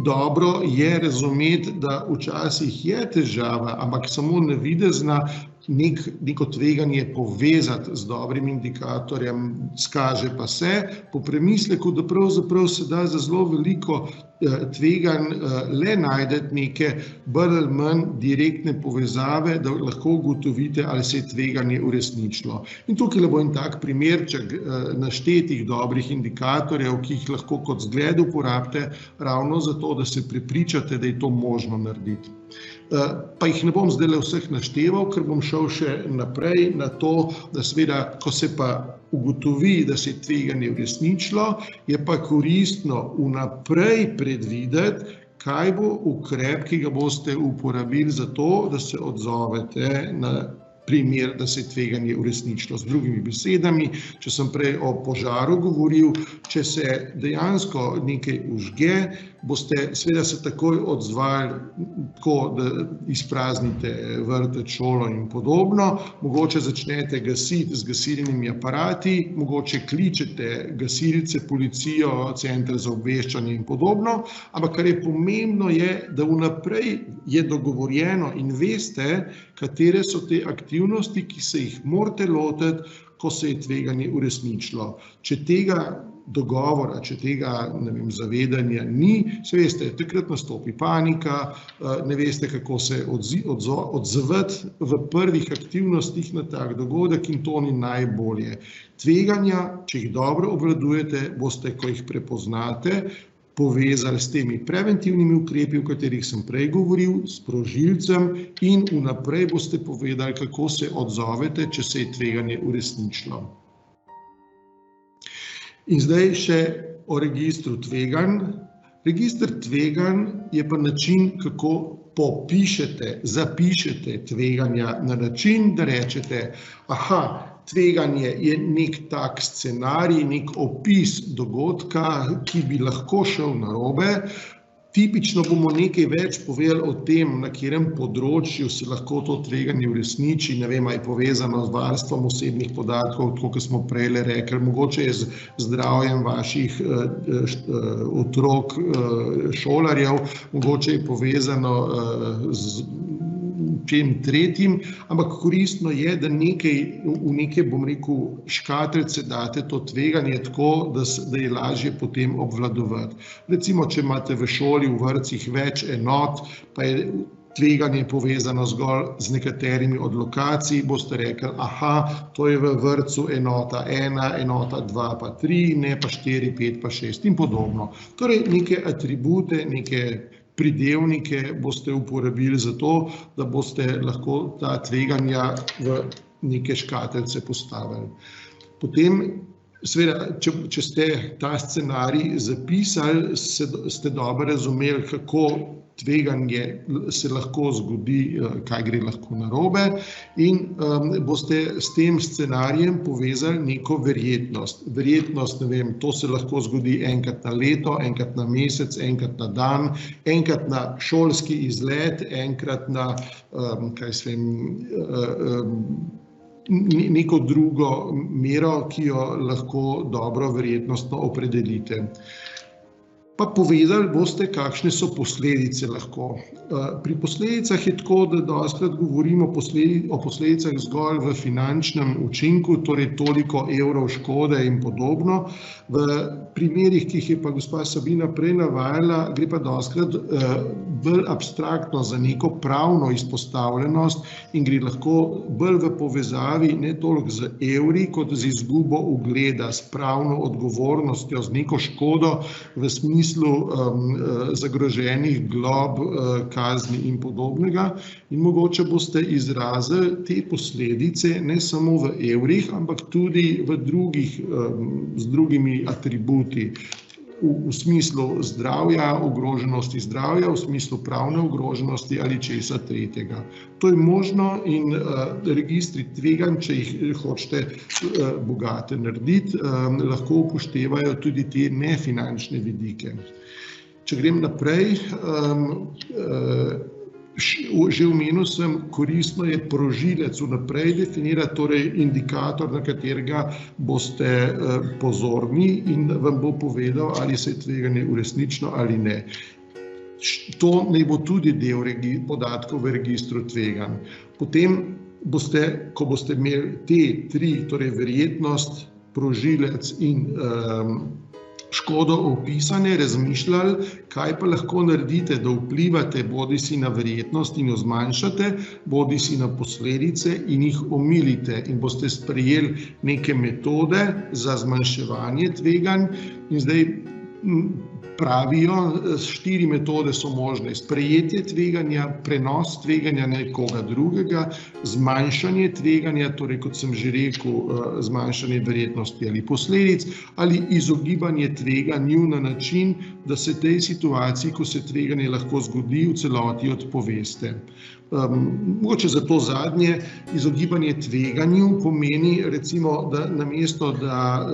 Dobro je razumeti, da včasih je težava, ampak samo navidezna, neko tveganje povezati z dobrim indikatorjem, skaže pa se po premisleku, da pravzaprav se da za zelo veliko tveganj le najdete neke bolj ali manj direktne povezave, da lahko ugotovite, ali se je tveganje uresničilo. In tukaj bo en tak primerček naštetih dobrih indikatorjev, ki jih lahko kot zgled uporabite ravno zato, da se prepričate, da je to možno narediti. Pa jih ne bom zdaj vseh našteval, ker bom šel še naprej na to, da seveda, ko se pa ugotovi, da se je tveganje uresničilo, je pa koristno vnaprej predvideti, kaj bo ukrep, ki ga boste uporabili za to, da se odzovete na primer, da se je tveganje uresničilo. Z drugimi besedami, če sem prej o požaru govoril, če se dejansko nekaj užge, boste seveda se takoj odzvali tako, da izpraznite vrtec, šolo in podobno, mogoče začnete gasiti z gasilnimi aparati, mogoče kličete gasilce, policijo, center za obveščanje in podobno, ampak kar je pomembno je, da vnaprej je dogovorjeno in veste, katere so te aktivnosti, ki se jih morate lotiti, ko se je tveganje uresničilo. Če tega dogovora, če tega zavedanja ni, se veste, takrat nastopi panika, ne veste, kako se odzvati v prvih aktivnostih na tak dogodek in to ni najbolje. Tveganja, če jih dobro obvladujete, boste, ko jih prepoznate, povezali s temi preventivnimi ukrepi, o katerih sem prej govoril, s sprožilcem in vnaprej boste povedali, kako se odzovete, če se je tveganje uresničilo. In zdaj še o registru tveganj. Register tveganj je pa način, kako popišete, zapišete tveganja na način, da rečete, tveganje je nek tak scenarij, nek opis dogodka, ki bi lahko šel narobe. Tipično bomo nekaj več povedali o tem, na katerem področju se lahko to tveganje uresniči, ne vem, ali je povezano z varstvom osebnih podatkov, tako kot smo prej rekli, mogoče je z zdravjem vaših otrok, šolarjev, mogoče je povezano z čem tretjim, ampak koristno je, da v neke, bom rekel, škatlice date to tveganje tako, da je lažje potem obvladovati. Recimo, če imate v šoli, v vrtcih več enot, pa je tveganje povezano zgolj z nekaterimi od lokacij, boste rekli, to je v vrtcu enota 1, enota 2 pa 3, ne pa 4, 5 pa 6 in podobno. Torej, neke atribute, neke pridevnike boste uporabili za to, da boste lahko ta tveganja v neke škatlice postavili. Potem, seveda, če ste ta scenarij zapisali, ste dobro razumeli, kako tveganje se lahko zgodi, kaj gre lahko narobe in boste s tem scenarijem povezali neko verjetnost. Verjetnost, ne vem, to se lahko zgodi enkrat na leto, enkrat na mesec, enkrat na dan, enkrat na šolski izlet, enkrat na, neko drugo mero, ki jo lahko dobro verjetnostno opredelite. Pa povedali boste, kakšne so posledice lahko. Pri posledicah je tako, da dostikrat govorimo o posledicah zgolj v finančnem učinku, torej toliko evrov škode in podobno. V primerih, ki jih je pa gospa Sabina prej navajala, gre pa dostikrat bolj abstraktno za neko pravno izpostavljenost in gre lahko bolj v povezavi ne toliko z evri, kot z izgubo ugleda, s pravno odgovornostjo, z neko škodo v smislu zagroženih glob, kazni in podobnega. In mogoče boste izrazili te posledice ne samo v evrih, ampak tudi z drugimi atributi. V smislu zdravja, ogroženosti zdravja, v smislu pravne ogroženosti ali česa tretjega. To je možno in registri tveganj, če jih hočete bogate narediti, lahko upoštevajo tudi te nefinančne vidike. Če grem naprej, že omenil sem, koristno je prožilec vnaprej definirati, torej indikator, na katerega boste pozorni in vam bo povedal, ali se je tveganje uresničilo ali ne. To naj bo tudi del podatkov v registru tveganj. Potem ko boste imeli te tri, torej verjetnost, prožilec in škodo opisane, razmišljali, kaj pa lahko naredite, da vplivate bodisi na verjetnost in jo zmanjšate, bodisi na posledice in jih omilite in boste sprejeli neke metode za zmanjševanje tveganj. In zdaj pravijo, 4 metode so možne: sprejetje tveganja, prenos tveganja na nekoga drugega, zmanjšanje tveganja, torej kot sem že rekel, zmanjšanje verjetnosti ali posledic, ali izogibanje tveganju na način, da se tej situaciji, ko se tveganje lahko zgodi, v celoti odpoveste. Mogoče za to zadnje, izogibanje tveganju pomeni recimo, da namesto, da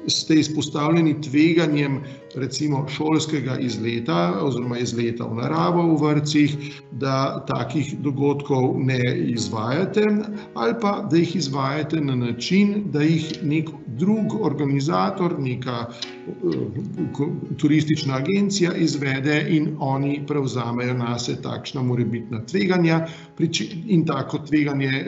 ste izpostavljeni tveganjem recimo šolskega izleta oziroma izleta v naravo v vrtcih, da takih dogodkov ne izvajate ali pa da jih izvajate na način, da jih nek drug organizator, neka turistična agencija izvede in oni prevzamejo nase takšna morebitna tveganja in tako tveganje,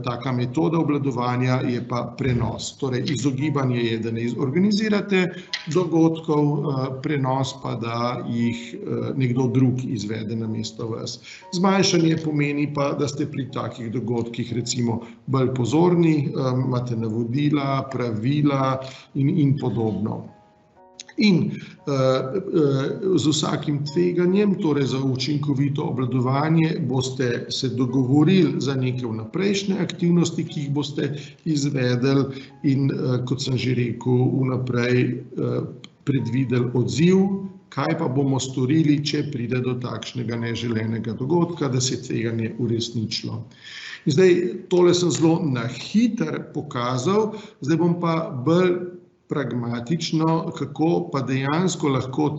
taka metoda obvladovanja je pa prenos. Torej izogibanje je, da ne organizirate dogodkov, prenos pa, da jih nekdo drug izvede namesto vas. Zmanjšanje pomeni pa, da ste pri takih dogodkih recimo bolj pozorni, imate navodila, pravila in podobno. In z vsakim tveganjem, torej za učinkovito obvladovanje, boste se dogovorili za neke vnaprejšnje aktivnosti, ki jih boste izvedeli in, kot sem že rekel, vnaprej predvideli odziv, kaj pa bomo storili, če pride do takšnega neželenega dogodka, da se je tveganje uresničilo. In zdaj, tole sem zelo na hitro pokazal, zdaj bom pa bolj pragmatično, kako pa dejansko lahko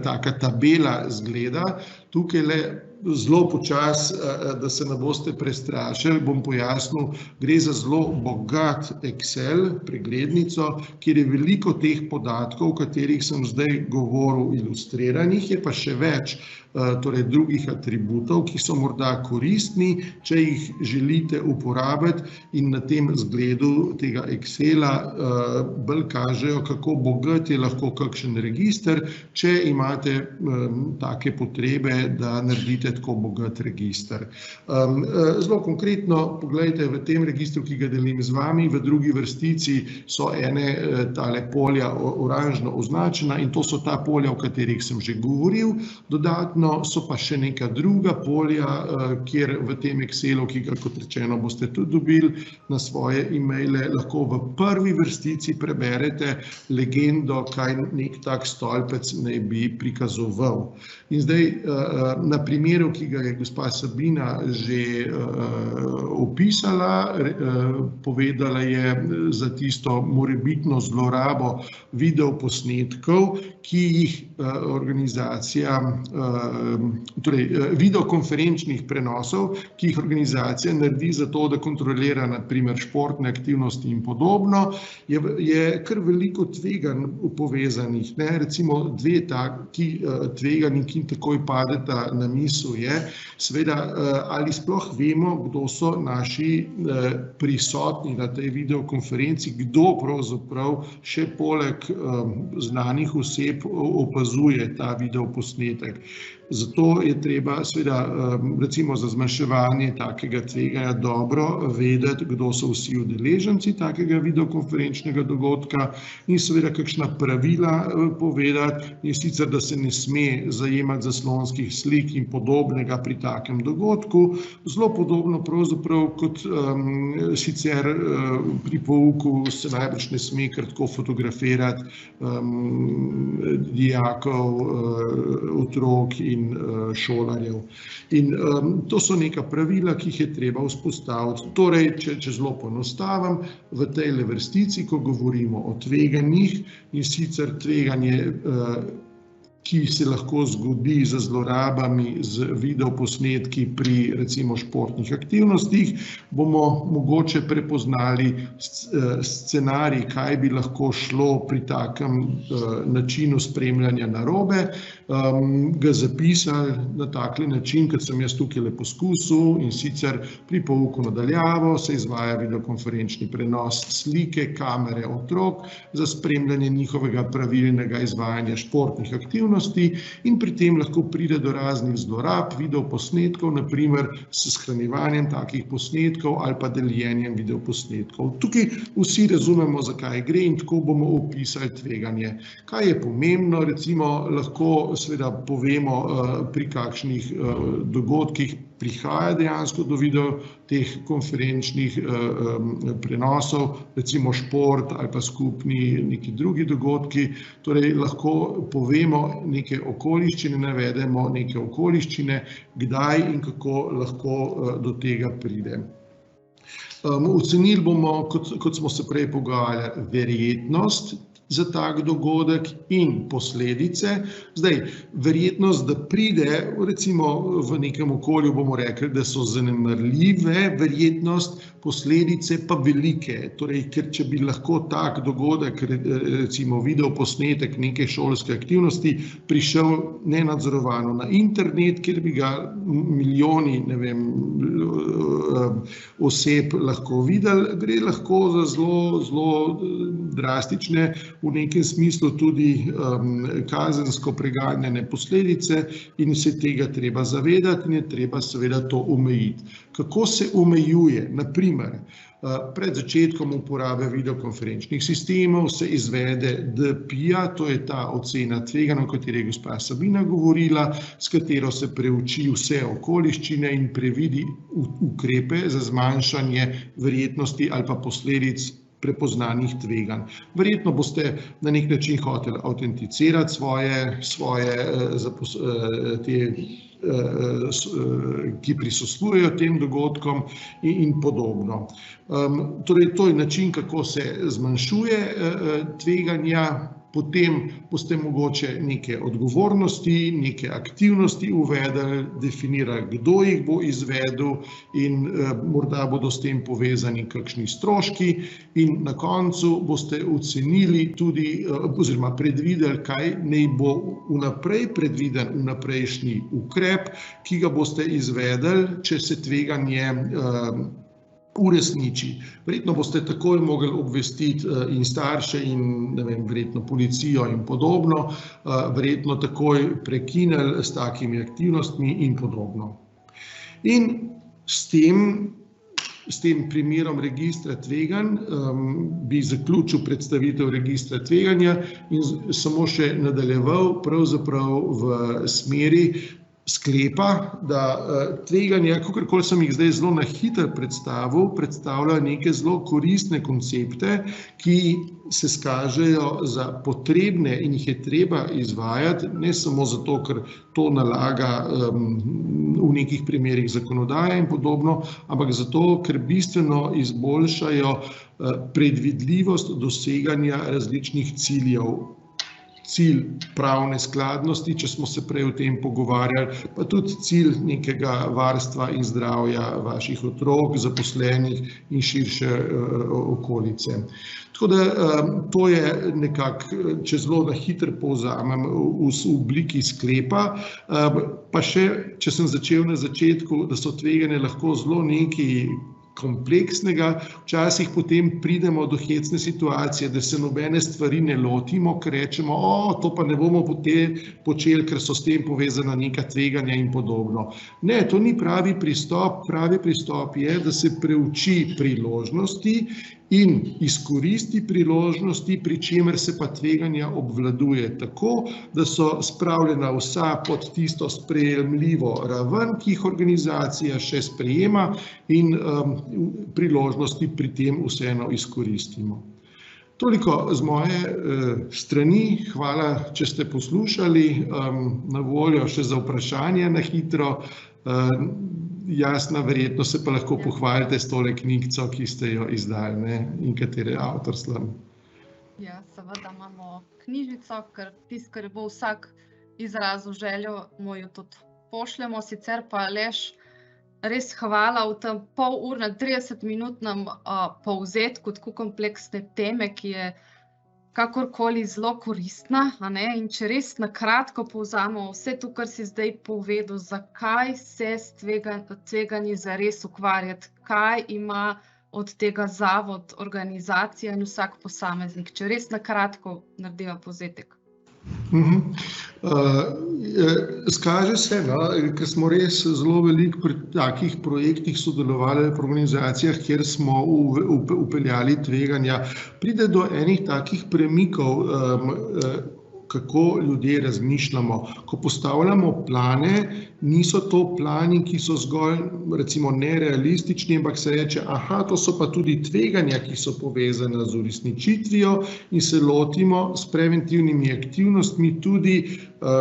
taka tabela izgleda. Tukaj le zelo počasi, da se ne boste prestrašili, bom pojasnil, gre za zelo bogat Excel, preglednico, kjer je veliko teh podatkov, o katerih sem zdaj govoril, ilustriranih, je pa še več torej drugih atributov, ki so morda koristni, če jih želite uporabiti in na tem zgledu tega Excela bolj kažejo, kako bogat je lahko kakšen register, če imate take potrebe, da naredite tako bogat register. Zelo konkretno, poglejte, v tem registru, ki ga delim z vami, v drugi vrstici so tale polja oranžno označena in to so ta polja, o katerih sem že govoril. Dodatno so pa še neka druga polja, kjer v tem Excelu, ki ga, kot rečeno, boste tudi dobili na svoje e-maile, lahko v prvi vrstici preberete legendo, kaj nek tak stolpec naj bi prikazoval. In zdaj, na primeru, ki ga je gospa Sabina že opisala, povedala je za tisto morebitno zlorabo videoposnetkov, ki jih organizacija, torej videokonferenčnih prenosov, ki jih organizacija naredi za to, da kontrolira na primer športne aktivnosti in podobno, je kar veliko tveganj povezanih. Recimo dve taki tveganji, ki takoj padeta na misel, je seveda, ali sploh vemo, kdo so naši prisotni na tej videokonferenci, kdo pravzaprav še poleg znanih oseb opazuje ta videoposnetek. Zato je treba seveda recimo za zmanjševanje takega tveganja dobro vedeti, kdo so vsi udeleženci takega videokonferenčnega dogodka in seveda kakšna pravila povedati, in sicer, da se ne sme zajemati zaslonskih slik in podobnega pri takem dogodku. Zelo podobno pravzaprav kot sicer pri pouku se najbrž ne sme kar tako fotografirati dijakov, otrok in šolarjev. In to so neka pravila, ki jih je treba vzpostaviti. Torej, če zelo poenostavim, v tej vrstici, ko govorimo o tveganjih, in sicer tveganje, ki se lahko zgodi z zlorabami z videoposnetki pri recimo športnih aktivnostih, bomo mogoče prepoznali scenarij, kaj bi lahko šlo pri takem načinu spremljanja narobe, ga zapisali na takle način, kot sem jaz tukaj poskusil, in sicer pri pouku na daljavo se izvaja videokonferenčni prenos slike, kamere otrok za spremljanje njihovega pravilnega izvajanja športnih aktivnosti in pri tem lahko pride do raznih zlorab videoposnetkov, naprimer s shranjevanjem takih posnetkov ali pa deljenjem videoposnetkov. Tukaj vsi razumemo, zakaj gre, in tako bomo opisali tveganje. Kaj je pomembno, recimo lahko seveda povemo, pri kakšnih dogodkih prihaja dejansko do video teh konferenčnih prenosov, recimo šport ali pa skupni neki drugi dogodki. Torej lahko povemo neke okoliščine, navedemo neke okoliščine, kdaj in kako lahko do tega pride. Ocenili bomo, kot smo se prej pogovarjali, verjetnost za tak dogodek in posledice. Zdaj, verjetnost, da pride, recimo v nekem okolju bomo rekli, da so zanemarljive, verjetnost, posledice pa velike. Torej, ker če bi lahko tak dogodek, recimo video posnetek neke šolske aktivnosti, prišel nenadzorovano na internet, kjer bi ga milijoni, ne vem, oseb lahko videli, gre lahko za zelo drastične, v nekem smislu tudi kazensko preganjene posledice in se tega treba zavedati in je treba seveda to omejiti. Kako se omejuje? Naprimer, pred začetkom uporabe videokonferenčnih sistemov se izvede DPIA, to je ta ocena tveganja, o kateri je gospa Sabina govorila, s katero se preuči vse okoliščine in previdi ukrepe za zmanjšanje verjetnosti ali pa posledic prepoznanih tveganj. Verjetno boste na nek način hoteli avtenticirati svoje ki prisostvujejo tem dogodkom in podobno. Torej, to je način, kako se zmanjšuje tveganja. Potem boste mogoče neke odgovornosti, neke aktivnosti uvedli, definirali, kdo jih bo izvedel in morda bodo s tem povezani kakšni stroški in na koncu boste ocenili tudi oziroma predvideli, kaj naj bo vnaprej predviden vnaprejšnji ukrep, ki ga boste izvedli, če se tveganje uresniči. Verjetno boste takoj mogli obvestiti in starše in verjetno policijo in podobno, verjetno takoj prekinili s takimi aktivnostmi in podobno. In s tem primerom registra tveganj bi zaključil predstavitev registra tveganja in samo še nadaljeval pravzaprav v smeri sklepa, da tveganja, kakorkoli sem jih zdaj zelo na hitro predstavljajo neke zelo koristne koncepte, ki se skažejo za potrebne in jih je treba izvajati, ne samo zato, ker to nalaga v nekih primerih zakonodaja in podobno, ampak zato, ker bistveno izboljšajo predvidljivost doseganja različnih ciljev. Cilj pravne skladnosti, če smo se prej o tem pogovarjali, pa tudi cilj nekega varstva in zdravja vaših otrok, zaposlenih in širše okolice. Tako da to je nekako, če zelo na hitro povzamem, v obliki sklepa, pa še, če sem začel na začetku, da so tveganja lahko zelo nekaj kompleksnega, včasih potem pridemo do hecne situacije, da se nobene stvari ne lotimo, ker rečemo, to pa ne bomo počeli, ker so s tem povezana neka tveganja in podobno. Ne, to ni pravi pristop. Pravi pristop je, da se preuči priložnosti in izkoristi priložnosti, pri čemer se pa tveganja obvladuje tako, da so spravljena vsa pod tisto sprejemljivo raven, ki jih organizacija še sprejema in priložnosti pri tem vseeno izkoristimo. Toliko z moje strani. Hvala, če ste poslušali. Na voljo še za vprašanje na hitro. Jasna, verjetno se pa lahko pohvalite s tole knjigico, ki ste jo izdali in katere avtor sem. Ja, seveda imamo knjižico, ker tisto, kar bo vsak izrazil željo, mu jo tudi pošljemo. Sicer pa Aleš, res hvala v tem polurnem, 30-minutnem povzetku tako kompleksne teme, ki je kakorkoli zelo koristna, in če res na kratko povzamemo vse to, kar si zdaj povedal, zakaj se s tveganji zares ukvarjati, kaj ima od tega zavod, organizacija in vsak posameznik, če res na kratko narediva povzetek. Skaže se, ker smo res zelo veliko pri takih projektih sodelovali v organizacijah, kjer smo upeljali tveganja, pride do enih takih premikov, kako ljudje razmišljamo. Ko postavljamo plane, niso to plani, ki so zgolj recimo nerealistični, ampak se reče, to so pa tudi tveganja, ki so povezane z uresničitvijo in se lotimo s preventivnimi aktivnostmi tudi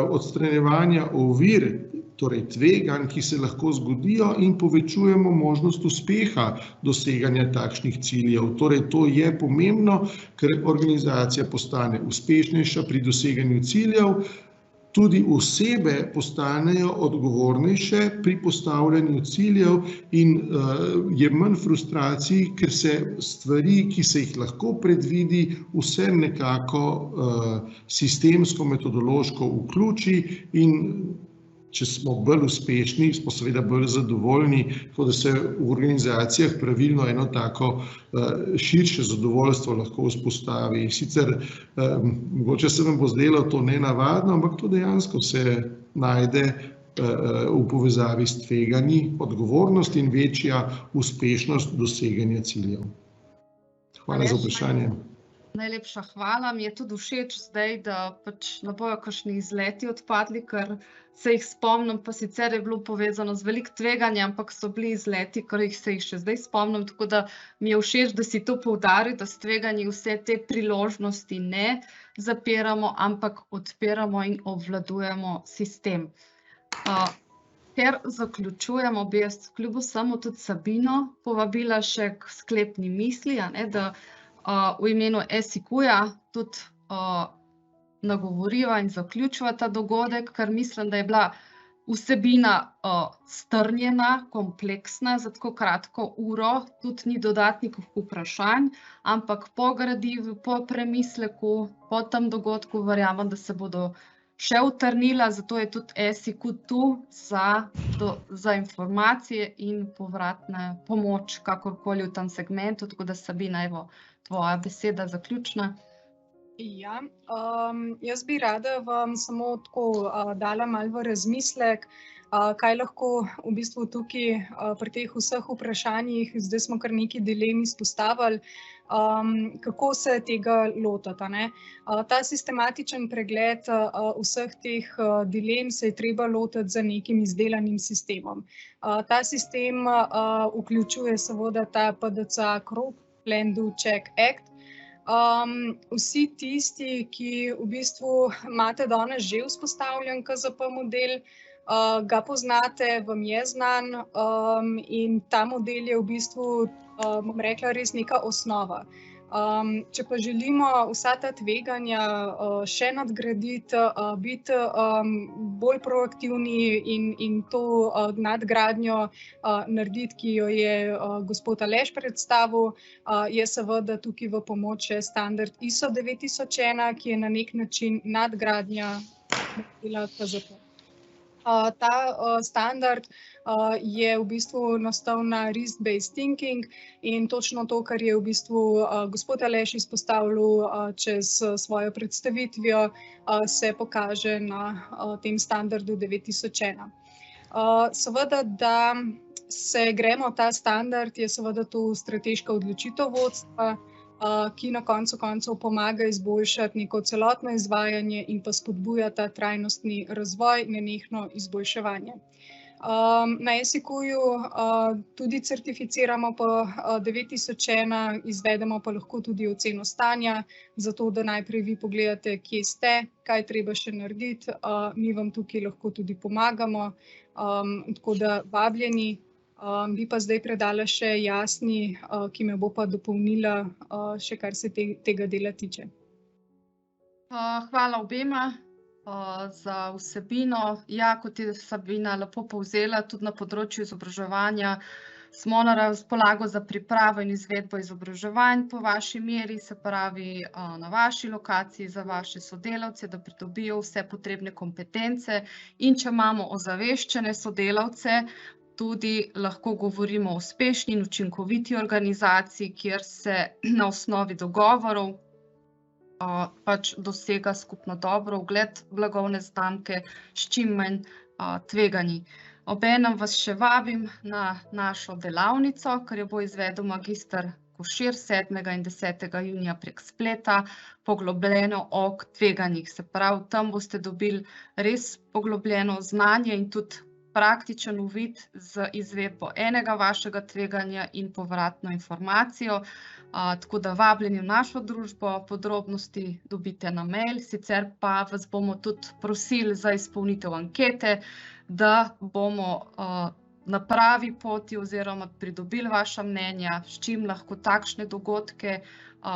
odstranjevanja ovir torej tveganj, ki se lahko zgodijo, in povečujemo možnost uspeha doseganja takšnih ciljev. Torej, to je pomembno, ker organizacija postane uspešnejša pri doseganju ciljev, tudi osebe postanejo odgovornejše pri postavljanju ciljev in je manj frustracij, ker se stvari, ki se jih lahko predvidi, vse nekako sistemsko, metodološko vključi in če smo bolj uspešni, smo seveda bolj zadovoljni, tako da se v organizacijah pravilno eno tako širše zadovoljstvo lahko vzpostavi. Sicer mogoče se nam bo zdelo to nenavadno, ampak to dejansko se najde v povezavi s tveganji, odgovornost in večja uspešnost doseganja ciljev. Hvala za vprašanje. Najlepša hvala. Mi je tudi všeč zdaj, da pač ne bojo kakšni izleti odpadli, ker se jih spomnim, pa sicer je bilo povezano z veliko tveganja, ampak so bili izleti, ker se jih še zdaj spomnim, tako da mi je všeč, da si to poudaril, da s tveganji vse te priložnosti ne zapiramo, ampak odpiramo in obvladujemo sistem. Ker zaključujemo, bi jaz kljub vsemu tudi Sabino povabila še k sklepni misli, da v imenu SIQ-ja tudi nagovoriva in zaključiva ta dogodek, ker mislim, da je bila vsebina strnjena, kompleksna za tako kratko uro, tudi ni dodatnih vprašanj, ampak po gradivu, po premisleku, po tem dogodku verjamem, da se bodo še utrnila, zato je tudi SIQ tu za informacije in povratne pomoč, kakorkoli v tem segmentu, tako da Sabina, evo, tvoja beseda zaključna. Ja, jaz bi rada vam samo tako dala malo v razmislek, kaj lahko v bistvu tukaj pri teh vseh vprašanjih, zdaj smo kar nekaj dilem izpostavili, kako se tega lotiti, ne. Ta sistematičen pregled vseh teh dilem se je treba lotiti z nekim izdelanim sistemom. Ta sistem vključuje seveda ta PDCA krog, Plan, Do, Check, Act. Vsi tisti, ki v bistvu imate danes že vzpostavljen KZP model, ga poznate, vam je znan in ta model je v bistvu, bom rekla, res neka osnova. Če pa želimo vsa ta tveganja še nadgraditi, biti bolj proaktivni in to nadgradnjo narediti, ki jo je gospod Aleš predstavil, je seveda tukaj v pomoč še standard ISO 9001, ki je na nek način nadgradnja modela KZP. Ta standard je v bistvu nastal na risk-based thinking in točno to, kar je v bistvu gospod Aleš izpostavil čez svojo predstavitvijo, se pokaže na tem standardu 9001. Seveda, da se gremo ta standard, je seveda to strateška odločitev vodstva, ki na koncu koncev pomaga izboljšati neko celotno izvajanje in pa spodbuja ta trajnostni razvoj, nenehno izboljševanje. Na SIQ-ju tudi certificiramo po 9001, izvedemo pa lahko tudi oceno stanja, zato da najprej vi pogledate, kje ste, kaj treba še narediti, mi vam tukaj lahko tudi pomagamo, tako da vabljeni. Bi pa zdaj predala še Jasni, ki me bo pa dopolnila še kar se tega dela tiče. Hvala obema za vsebino. Ja, kot je Sabina lepo povzela, tudi na področju izobraževanja smo na razpolago za pripravo in izvedbo izobraževanj po vaši meri, se pravi na vaši lokaciji, za vaše sodelavce, da pridobijo vse potrebne kompetence, in če imamo ozaveščene sodelavce, tudi lahko govorimo o uspešni in učinkoviti organizaciji, kjer se na osnovi dogovorov pač dosega skupno dobro, ugled blagovne znamke s čim manj tveganji. Obenem vas še vabim na našo delavnico, ker jo bo izvedel magister Košir 7. in 10. junija prek spleta, poglobljeno o tveganjih. Se pravi, tam boste dobili res poglobljeno znanje in tudi praktičen uvid z izvedbo enega vašega tveganja in povratno informacijo. Tako da vabljeni v našo družbo, podrobnosti dobite na mail, sicer pa vas bomo tudi prosili za izpolnitev ankete, da bomo na pravi poti oziroma pridobili vaša mnenja, s čim lahko takšne dogodke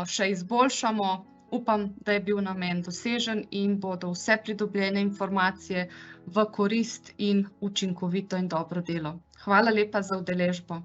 še izboljšamo. Upam, da je bil namen dosežen in bodo vse pridobljene informacije v korist in učinkovito in dobro delo. Hvala lepa za udeležbo.